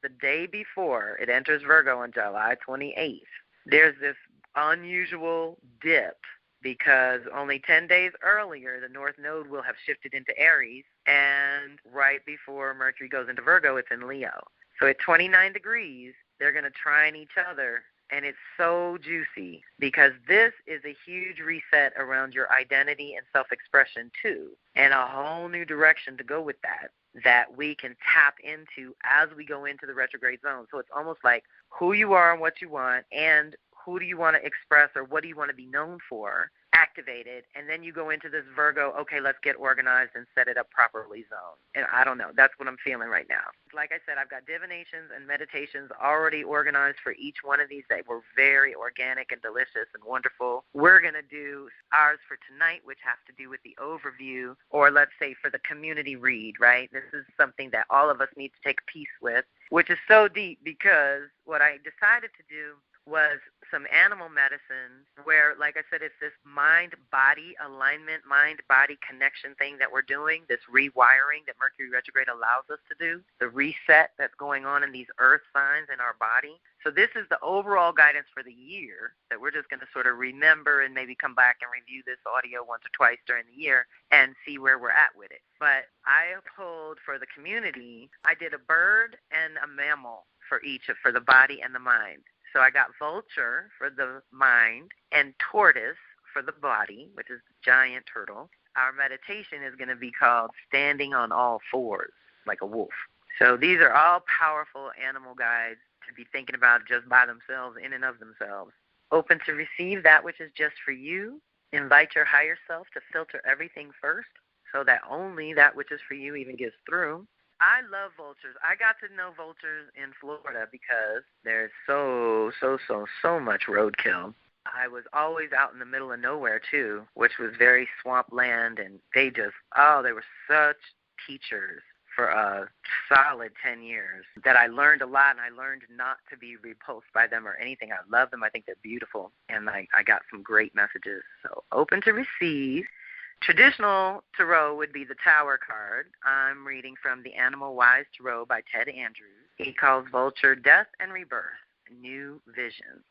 the day before it enters Virgo on July 28th, there's this unusual dip because only 10 days earlier, the North Node will have shifted into Aries, and right before Mercury goes into Virgo, it's in Leo. So at 29 degrees, they're going to trine each other. And it's so juicy because this is a huge reset around your identity and self-expression too, and a whole new direction to go with that we can tap into as we go into the retrograde zone. So it's almost like who you are and what you want, and who do you want to express or what do you want to be known for, activated, and then you go into this Virgo, okay, let's get organized and set it up properly zone. And I don't know, that's what I'm feeling right now. Like I said, I've got divinations and meditations already organized for each one of these. They were very organic and delicious and wonderful. We're going to do ours for tonight, which has to do with the overview, or let's say for the community read, right? This is something that all of us need to take a piece with, which is so deep because what I decided to do was some animal medicine where, like I said, it's this mind-body alignment, mind-body connection thing that we're doing, this rewiring that Mercury retrograde allows us to do, the reset that's going on in these earth signs in our body. So this is the overall guidance for the year that we're just going to sort of remember and maybe come back and review this audio once or twice during the year and see where we're at with it. But I pulled for the community, I did a bird and a mammal for each, for the body and the mind. So I got vulture for the mind and tortoise for the body, which is the giant turtle. Our meditation is going to be called Standing on All Fours, like a wolf. So these are all powerful animal guides to be thinking about just by themselves, in and of themselves. Open to receive that which is just for you. Invite your higher self to filter everything first so that only that which is for you even gets through. I love vultures. I got to know vultures in Florida because there's so much roadkill. I was always out in the middle of nowhere, too, which was very swampland, and they were such teachers for a solid 10 years that I learned a lot, and I learned not to be repulsed by them or anything. I love them. I think they're beautiful, and I got some great messages. So open to receive. Traditional tarot would be the Tower card. I'm reading from the Animal Wise Tarot by Ted Andrews. He calls Vulture Death and Rebirth, New Vision.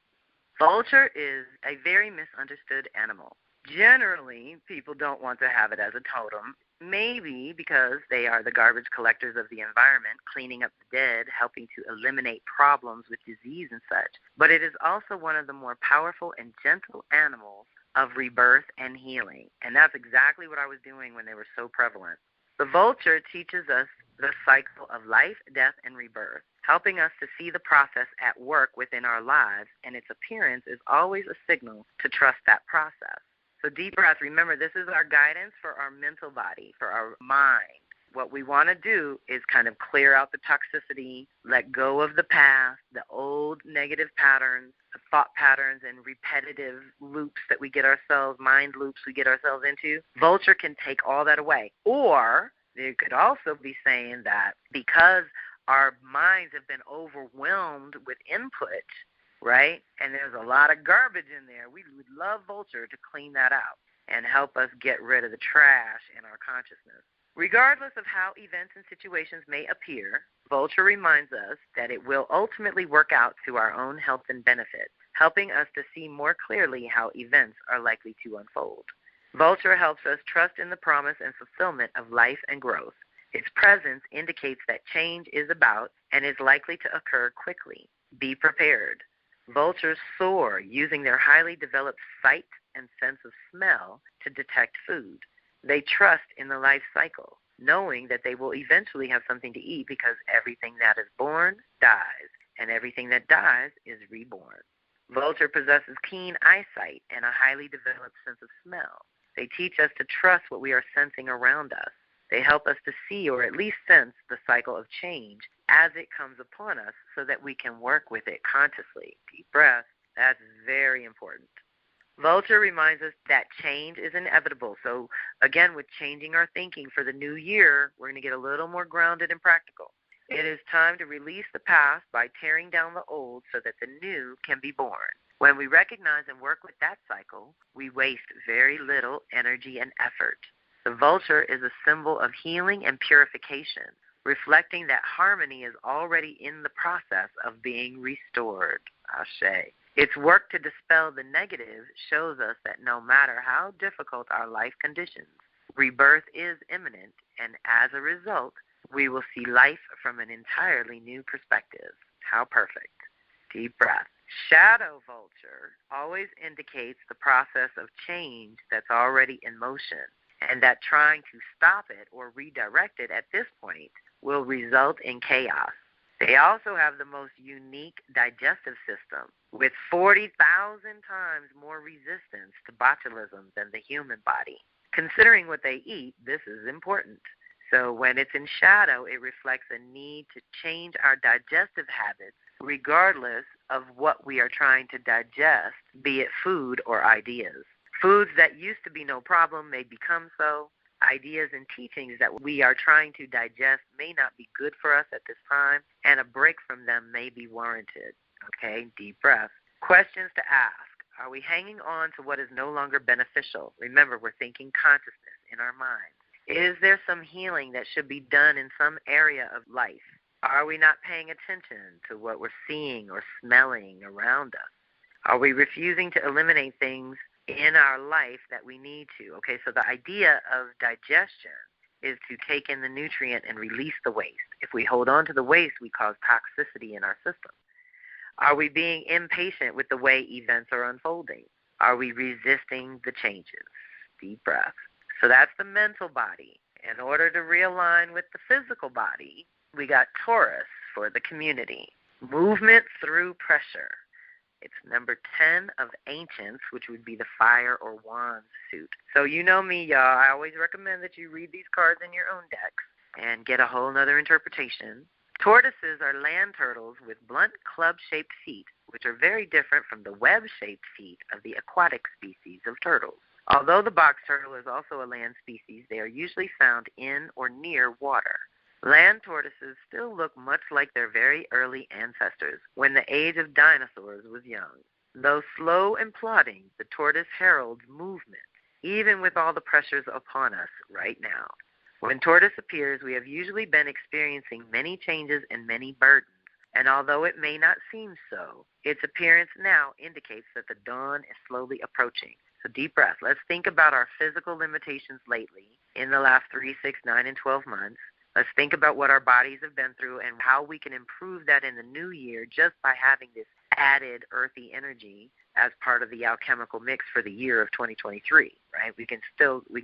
Vulture is a very misunderstood animal. Generally, people don't want to have it as a totem, maybe because they are the garbage collectors of the environment, cleaning up the dead, helping to eliminate problems with disease and such. But it is also one of the more powerful and gentle animals of rebirth and healing. And that's exactly what I was doing when they were so prevalent. The vulture teaches us the cycle of life, death, and rebirth, helping us to see the process at work within our lives, and its appearance is always a signal to trust that process. So deep breath. Remember, this is our guidance for our mental body, for our mind. What we want to do is kind of clear out the toxicity, let go of the past, the old negative patterns, the thought patterns and repetitive loops that we get ourselves, mind loops we get ourselves into. Vulture can take all that away. Or they could also be saying that because our minds have been overwhelmed with input, right, and there's a lot of garbage in there, we would love Vulture to clean that out and help us get rid of the trash in our consciousness. Regardless of how events and situations may appear, Vulture reminds us that it will ultimately work out to our own health and benefit, helping us to see more clearly how events are likely to unfold. Vulture helps us trust in the promise and fulfillment of life and growth. Its presence indicates that change is about and is likely to occur quickly. Be prepared. Vultures soar using their highly developed sight and sense of smell to detect food. They trust in the life cycle, knowing that they will eventually have something to eat because everything that is born dies, and everything that dies is reborn. Vulture possesses keen eyesight and a highly developed sense of smell. They teach us to trust what we are sensing around us. They help us to see or at least sense the cycle of change as it comes upon us so that we can work with it consciously. Deep breath. That's very important. Vulture reminds us that change is inevitable. So, again, with changing our thinking for the new year, we're going to get a little more grounded and practical. It is time to release the past by tearing down the old so that the new can be born. When we recognize and work with that cycle, we waste very little energy and effort. The vulture is a symbol of healing and purification, reflecting that harmony is already in the process of being restored. Ashe. Its work to dispel the negative shows us that no matter how difficult our life conditions, rebirth is imminent, and as a result, we will see life from an entirely new perspective. How perfect. Deep breath. Shadow vulture always indicates the process of change that's already in motion, and that trying to stop it or redirect it at this point will result in chaos. They also have the most unique digestive system, with 40,000 times more resistance to botulism than the human body. Considering what they eat, this is important. So when it's in shadow, it reflects a need to change our digestive habits regardless of what we are trying to digest, be it food or ideas. Foods that used to be no problem may become so. Ideas and teachings that we are trying to digest may not be good for us at this time, and a break from them may be warranted. Okay, deep breath. Questions to ask. Are we hanging on to what is no longer beneficial? Remember, we're thinking consciousness in our minds. Is there some healing that should be done in some area of life? Are we not paying attention to what we're seeing or smelling around us? Are we refusing to eliminate things in our life that we need to? Okay, so the idea of digestion is to take in the nutrient and release the waste. If we hold on to the waste, we cause toxicity in our system. Are we being impatient with the way events are unfolding? Are we resisting the changes? Deep breath. So that's the mental body. In order to realign with the physical body, we got Taurus for the community. Movement through pressure. It's number 10 of Ancients, which would be the fire or wands suit. So you know me, y'all. I always recommend that you read these cards in your own decks and get a whole nother interpretation. Tortoises are land turtles with blunt club-shaped feet, which are very different from the web-shaped feet of the aquatic species of turtles. Although the box turtle is also a land species, they are usually found in or near water. Land tortoises still look much like their very early ancestors when the age of dinosaurs was young. Though slow and plodding, the tortoise heralds movement, even with all the pressures upon us right now. When tortoise appears, we have usually been experiencing many changes and many burdens, and although it may not seem so, its appearance now indicates that the dawn is slowly approaching. So deep breath. Let's think about our physical limitations lately in the last 3, 6, 9, and 12 months. Let's think about what our bodies have been through and how we can improve that in the new year just by having this added earthy energy as part of the alchemical mix for the year of 2023, right? We can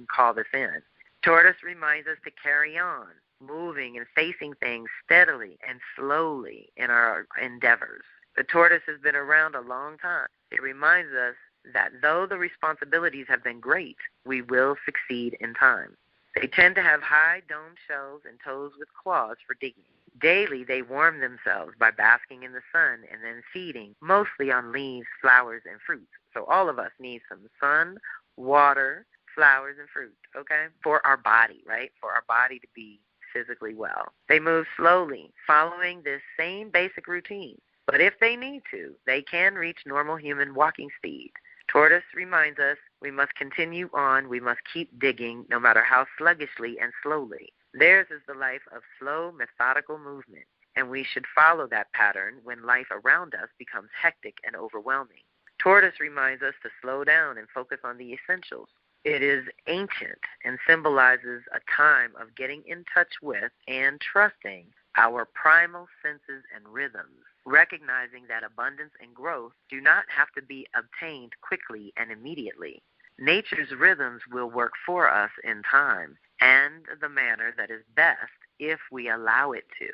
call this in. Tortoise reminds us to carry on, moving and facing things steadily and slowly in our endeavors. The tortoise has been around a long time. It reminds us that though the responsibilities have been great, we will succeed in time. They tend to have high domed shells and toes with claws for digging. Daily, they warm themselves by basking in the sun and then feeding, mostly on leaves, flowers, and fruits. So all of us need some sun, water, flowers, and fruit, okay, for our body, right, for our body to be physically well. They move slowly, following this same basic routine. But if they need to, they can reach normal human walking speed. Tortoise reminds us we must continue on, we must keep digging, no matter how sluggishly and slowly. Theirs is the life of slow, methodical movement, and we should follow that pattern when life around us becomes hectic and overwhelming. Tortoise reminds us to slow down and focus on the essentials. It is ancient and symbolizes a time of getting in touch with and trusting our primal senses and rhythms, recognizing that abundance and growth do not have to be obtained quickly and immediately. Nature's rhythms will work for us in time and the manner that is best if we allow it to.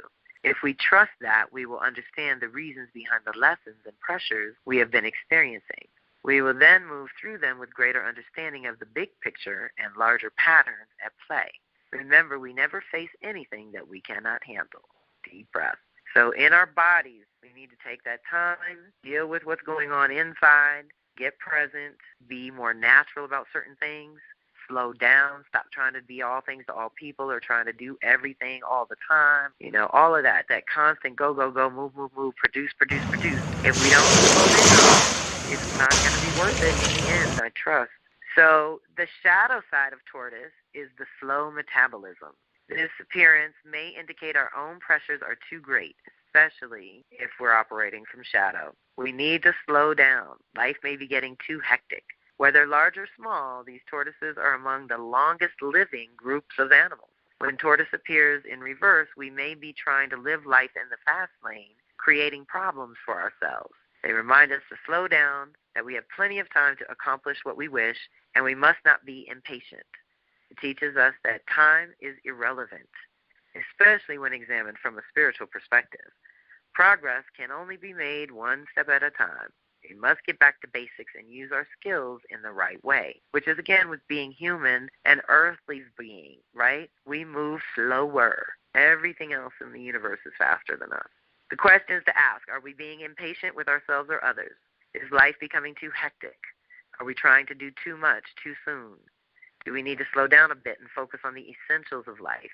If we trust that, we will understand the reasons behind the lessons and pressures we have been experiencing. We will then move through them with greater understanding of the big picture and larger patterns at play. Remember, we never face anything that we cannot handle. Deep breath. So in our bodies, we need to take that time, deal with what's going on inside, get present, be more natural about certain things, slow down, stop trying to be all things to all people or trying to do everything all the time. All of that constant go, go, go, move, move, move, produce, produce, produce. If we don't slow down, it's not going to be worth it in the end, I trust. So the shadow side of Taurus is the slow metabolism. This appearance may indicate our own pressures are too great, especially if we're operating from shadow. We need to slow down. Life may be getting too hectic. Whether large or small, these tortoises are among the longest living groups of animals. When tortoise appears in reverse, we may be trying to live life in the fast lane, creating problems for ourselves. They remind us to slow down, that we have plenty of time to accomplish what we wish, and we must not be impatient. It teaches us that time is irrelevant, especially when examined from a spiritual perspective. Progress can only be made one step at a time. We must get back to basics and use our skills in the right way, which is, again, with being human and earthly being, right? We move slower. Everything else in the universe is faster than us. The question is to ask, are we being impatient with ourselves or others? Is life becoming too hectic? Are we trying to do too much too soon? Do we need to slow down a bit and focus on the essentials of life?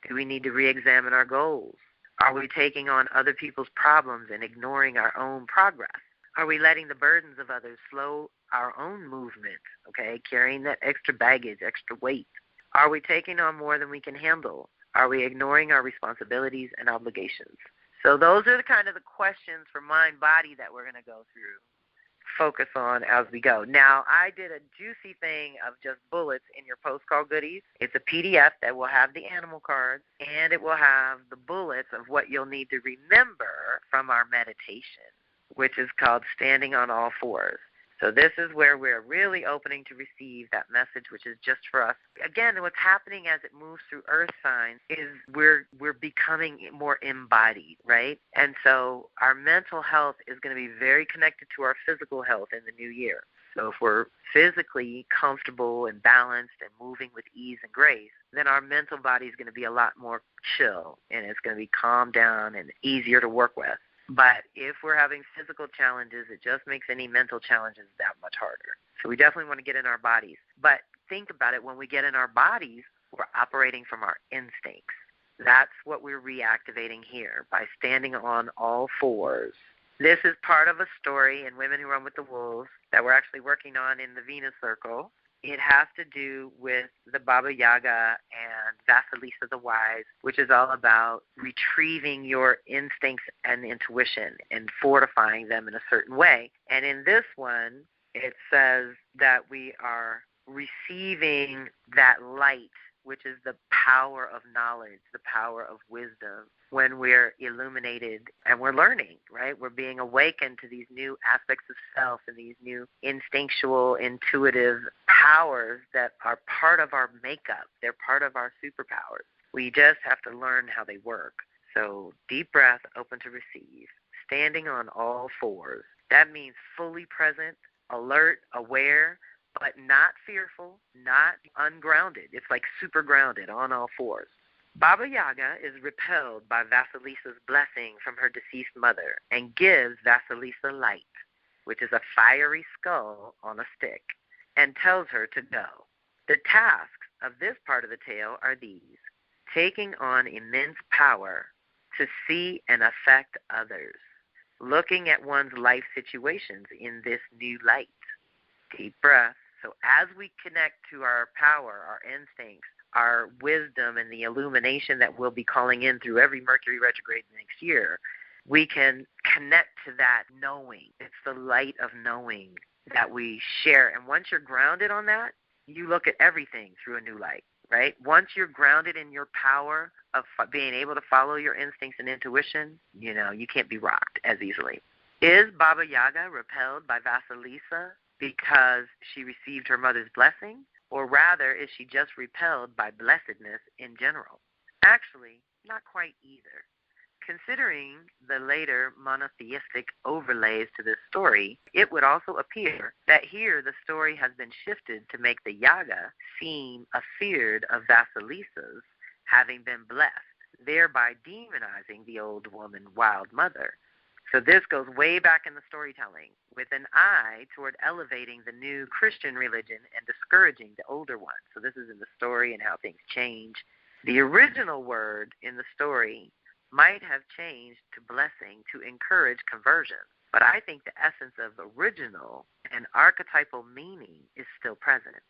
Do we need to re-examine our goals? Are we taking on other people's problems and ignoring our own progress? Are we letting the burdens of others slow our own movement, carrying that extra baggage, extra weight? Are we taking on more than we can handle? Are we ignoring our responsibilities and obligations? So those are the kind of the questions for mind, body that we're going to go through, focus on as we go. Now, I did a juicy thing of just bullets in your post-call goodies. It's a PDF that will have the animal cards, and it will have the bullets of what you'll need to remember from our meditation, which is called Standing on All Fours. So this is where we're really opening to receive that message, which is just for us. Again, what's happening as it moves through earth signs is we're becoming more embodied, right? And so our mental health is going to be very connected to our physical health in the new year. So if we're physically comfortable and balanced and moving with ease and grace, then our mental body is going to be a lot more chill, and it's going to be calmed down and easier to work with. But if we're having physical challenges, it just makes any mental challenges that much harder. So we definitely want to get in our bodies. But think about it, when we get in our bodies, we're operating from our instincts. That's what we're reactivating here by standing on all fours. This is part of a story in Women Who Run with the Wolves that we're actually working on in the Venus Circle. It has to do with the Baba Yaga and Vasilisa the Wise, which is all about retrieving your instincts and intuition and fortifying them in a certain way. And in this one, it says that we are receiving that light, which is the power of knowledge, the power of wisdom, when we're illuminated and we're learning, right? We're being awakened to these new aspects of self and these new instinctual, intuitive powers that are part of our makeup. They're part of our superpowers. We just have to learn how they work. So deep breath, open to receive, standing on all fours. That means fully present, alert, aware, but not fearful, not ungrounded. It's like super grounded on all fours. Baba Yaga is repelled by Vasilisa's blessing from her deceased mother and gives Vasilisa light, which is a fiery skull on a stick, and tells her to go. The tasks of this part of the tale are these: taking on immense power to see and affect others, looking at one's life situations in this new light. Deep breath. So as we connect to our power, our instincts, our wisdom, and the illumination that we'll be calling in through every Mercury retrograde next year, we can connect to that knowing. It's the light of knowing that we share. And once you're grounded on that, you look at everything through a new light, right? Once you're grounded in your power of being able to follow your instincts and intuition, you can't be rocked as easily. Is Baba Yaga repelled by Vasilisa because she received her mother's blessing? Or rather, is she just repelled by blessedness in general? Actually, not quite either. Considering the later monotheistic overlays to this story, it would also appear that here the story has been shifted to make the Yaga seem afeared of Vasilissa's having been blessed, thereby demonizing the old woman wild mother. So this goes way back in the storytelling, with an eye toward elevating the new Christian religion and discouraging the older one. So this is in the story and how things change. The original word in the story might have changed to blessing to encourage conversion, but I think the essence of original and archetypal meaning is still present.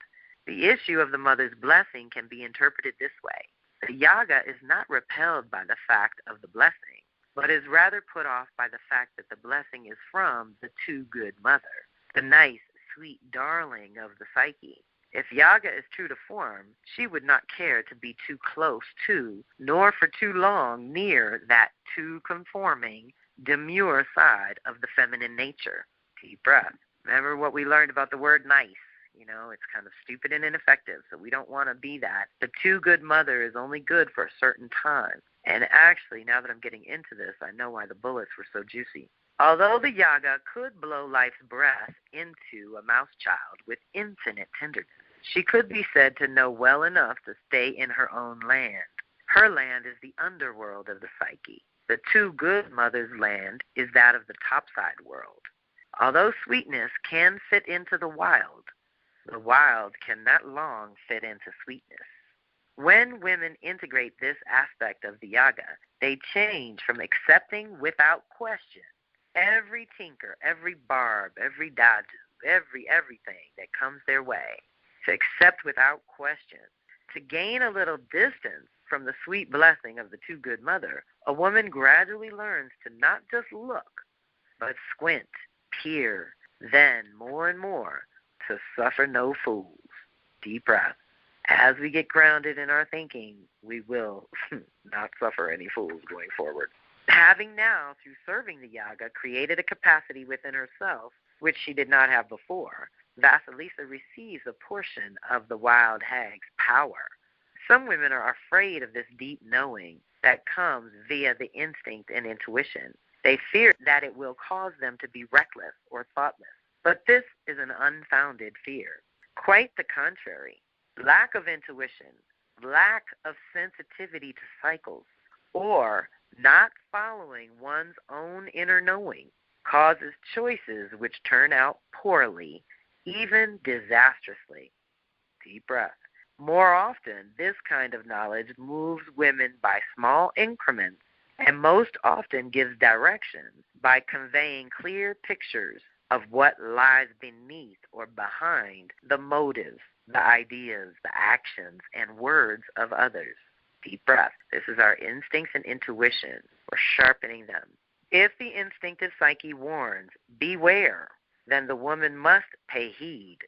The issue of the mother's blessing can be interpreted this way. The Yaga is not repelled by the fact of the blessing, but is rather put off by the fact that the blessing is from the too-good mother, the nice, sweet darling of the psyche. If Yaga is true to form, she would not care to be too close to, nor for too long near that too conforming, demure side of the feminine nature. Deep breath. Remember what we learned about the word nice. You know, it's kind of stupid and ineffective, so we don't want to be that. The too good mother is only good for a certain time. And actually, now that I'm getting into this, I know why the bullets were so juicy. Although the Yaga could blow life's breath into a mouse child with infinite tenderness, she could be said to know well enough to stay in her own land. Her land is the underworld of the psyche. The too good mother's land is that of the topside world. Although sweetness can fit into the wild cannot long fit into sweetness. When women integrate this aspect of the Yaga, they change from accepting without question every tinker, every barb, every dadu, everything that comes their way, to accept without question. To gain a little distance from the sweet blessing of the too good mother, a woman gradually learns to not just look, but squint, peer, then more and more, to suffer no fools. Deep breath. As we get grounded in our thinking, we will not suffer any fools going forward. Having now, through serving the Yaga, created a capacity within herself which she did not have before, Vasilisa receives a portion of the wild hag's power. Some women are afraid of this deep knowing that comes via the instinct and intuition. They fear that it will cause them to be reckless or thoughtless. But this is an unfounded fear. Quite the contrary. Lack of intuition, lack of sensitivity to cycles, or not following one's own inner knowing causes choices which turn out poorly, even disastrously. Deep breath. More often, this kind of knowledge moves women by small increments and most often gives direction by conveying clear pictures of what lies beneath or behind the motives, the ideas, the actions, and words of others. Deep breath. This is our instincts and intuition. We're sharpening them. If the instinctive psyche warns, beware, then the woman must pay heed.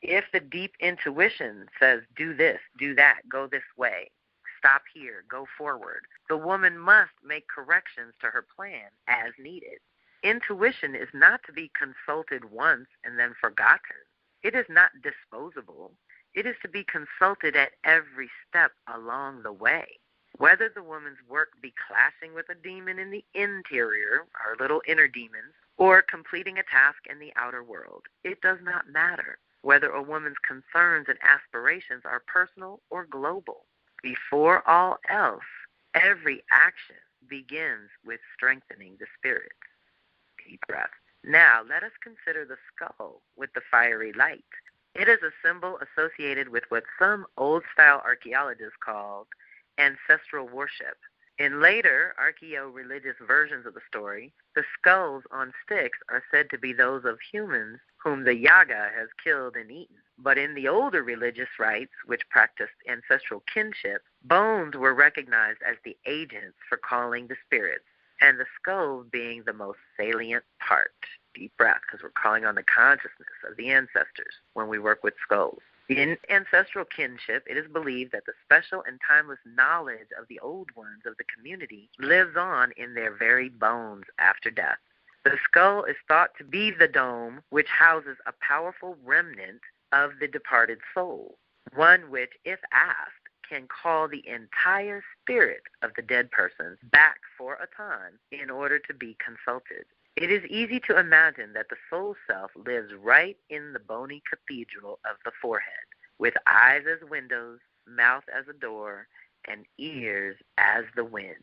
If the deep intuition says, do this, do that, go this way, stop here, go forward, the woman must make corrections to her plan as needed. Intuition is not to be consulted once and then forgotten. It is not disposable. It is to be consulted at every step along the way. Whether the woman's work be clashing with a demon in the interior, our little inner demons, or completing a task in the outer world, it does not matter. Whether a woman's concerns and aspirations are personal or global. Before all else, every action begins with strengthening the spirit. Deep breath. Now, let us consider the skull with the fiery light. It is a symbol associated with what some old-style archaeologists called ancestral worship. In later archaeo-religious versions of the story, the skulls on sticks are said to be those of humans whom the Yaga has killed and eaten. But in the older religious rites, which practiced ancestral kinship, bones were recognized as the agents for calling the spirits, and the skulls being the most salient part. Deep breath, because we're calling on the consciousness of the ancestors when we work with skulls. In ancestral kinship, it is believed that the special and timeless knowledge of the old ones of the community lives on in their very bones after death. The skull is thought to be the dome which houses a powerful remnant of the departed soul, one which, if asked, can call the entire spirit of the dead person back for a time in order to be consulted. It is easy to imagine that the soul self lives right in the bony cathedral of the forehead, with eyes as windows, mouth as a door, and ears as the wind.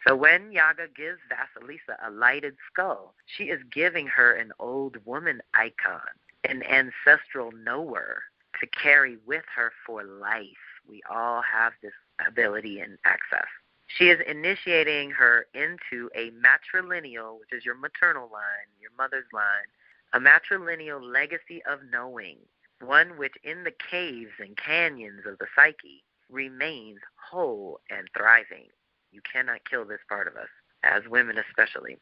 So when Yaga gives Vasilisa a lighted skull, she is giving her an old woman icon, an ancestral knower to carry with her for life. We all have this ability and access. She is initiating her into a matrilineal, which is your maternal line, your mother's line, a matrilineal legacy of knowing, one which in the caves and canyons of the psyche remains whole and thriving. You cannot kill this part of us, as women especially.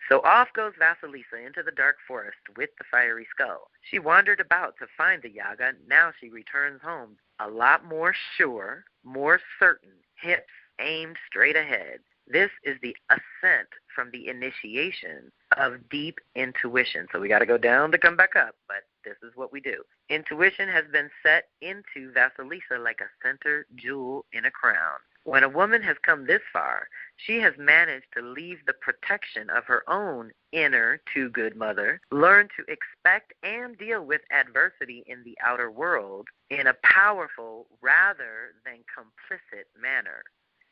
So off goes Vasilisa into the dark forest with the fiery skull. She wandered about to find the Yaga. Now she returns home a lot more sure, more certain, hips aimed straight ahead. This is the ascent from the initiation of deep intuition. So we got to go down to come back up, but this is what we do. Intuition has been set into Vasilisa like a center jewel in a crown. When a woman has come this far, she has managed to leave the protection of her own inner too-good mother, learn to expect and deal with adversity in the outer world in a powerful rather than complicit manner.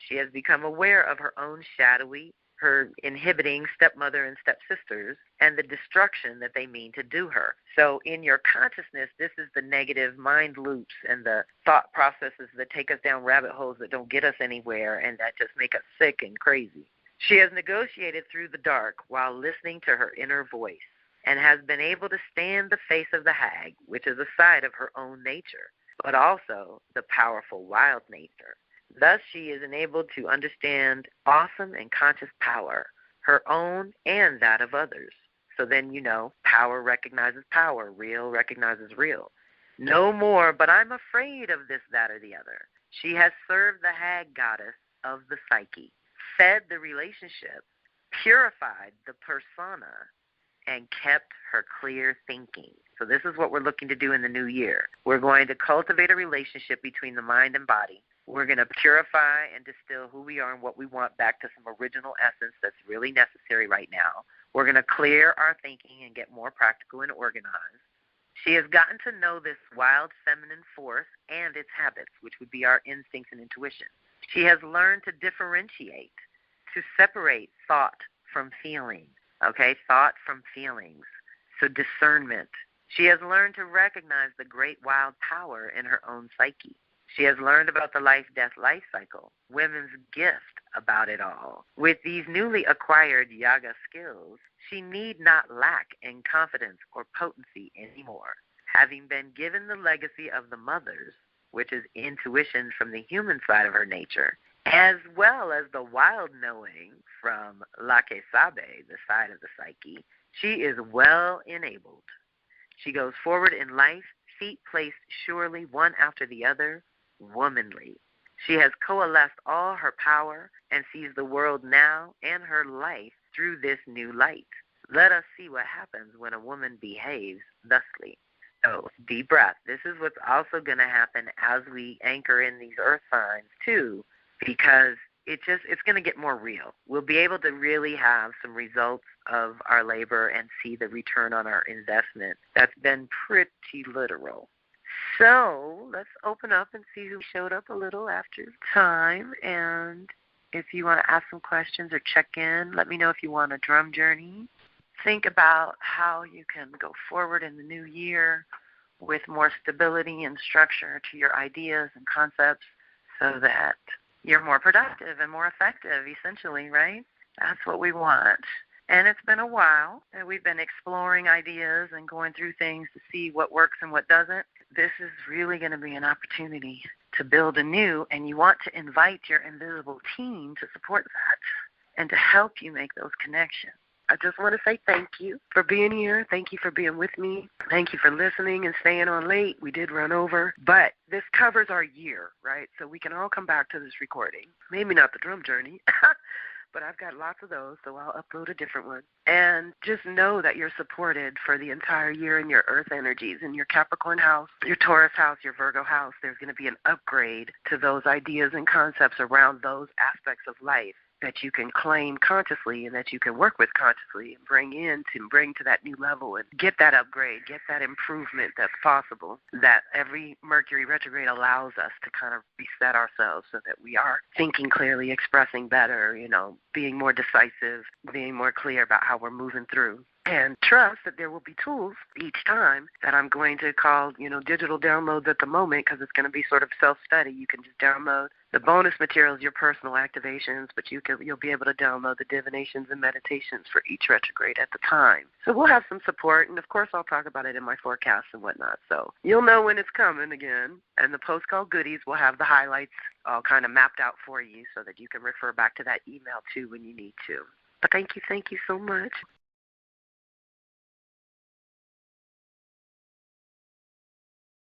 She has become aware of her own shadowy, her inhibiting stepmother and stepsisters, and the destruction that they mean to do her. So in your consciousness, this is the negative mind loops and the thought processes that take us down rabbit holes that don't get us anywhere and that just make us sick and crazy. She has negotiated through the dark while listening to her inner voice and has been able to stand the face of the hag, which is a side of her own nature, but also the powerful wild nature. Thus, she is enabled to understand awesome and conscious power, her own and that of others. So then you know, power recognizes power, real recognizes real. No more, but I'm afraid of this, that, or the other. She has served the hag goddess of the psyche, fed the relationship, purified the persona, and kept her clear thinking. So this is what we're looking to do in the new year. We're going to cultivate a relationship between the mind and body. We're going to purify and distill who we are and what we want back to some original essence that's really necessary right now. We're going to clear our thinking and get more practical and organized. She has gotten to know this wild feminine force and its habits, which would be our instincts and intuition. She has learned to differentiate, to separate thought from feeling, okay, thought from feelings, so discernment. She has learned to recognize the great wild power in her own psyche. She has learned about the life-death life cycle, women's gift about it all. With these newly acquired Yaga skills, she need not lack in confidence or potency anymore. Having been given the legacy of the mothers, which is intuition from the human side of her nature, as well as the wild knowing from La Que Sabe, the side of the psyche, she is well enabled. She goes forward in life, feet placed surely one after the other, womanly. She has coalesced all her power and sees the world now and her life through this new light. Let us see what happens when a woman behaves thusly. So, deep breath. This is what's also going to happen as we anchor in these earth signs too, because it's going to get more real. We'll be able to really have some results of our labor and see the return on our investment. That's been pretty literal. So let's open up and see who showed up a little after time. And if you want to ask some questions or check in, let me know if you want a drum journey. Think about how you can go forward in the new year with more stability and structure to your ideas and concepts so that you're more productive and more effective, essentially, right? That's what we want. And it's been a while that we've been exploring ideas and going through things to see what works and what doesn't. This is really going to be an opportunity to build anew, and you want to invite your invisible team to support that and to help you make those connections. I just want to say thank you for being here. Thank you for being with me. Thank you for listening and staying on late. We did run over, but this covers our year, right? So we can all come back to this recording. Maybe not the drum journey, but I've got lots of those, so I'll upload a different one. And just know that you're supported for the entire year in your earth energies, in your Capricorn house, your Taurus house, your Virgo house. There's going to be an upgrade to those ideas and concepts around those aspects of life that you can claim consciously and that you can work with consciously and bring to that new level and get that upgrade, get that improvement that's possible, that every Mercury retrograde allows us to kind of reset ourselves so that we are thinking clearly, expressing better, being more decisive, being more clear about how we're moving through. And trust that there will be tools each time that I'm going to call, digital downloads at the moment, because it's going to be sort of self-study. You can just download the bonus materials, your personal activations, but you'll be able to download the divinations and meditations for each retrograde at the time. So we'll have some support, and of course I'll talk about it in my forecasts and whatnot. So you'll know when it's coming again, and the post-call goodies will have the highlights all kind of mapped out for you so that you can refer back to that email too when you need to. But thank you so much.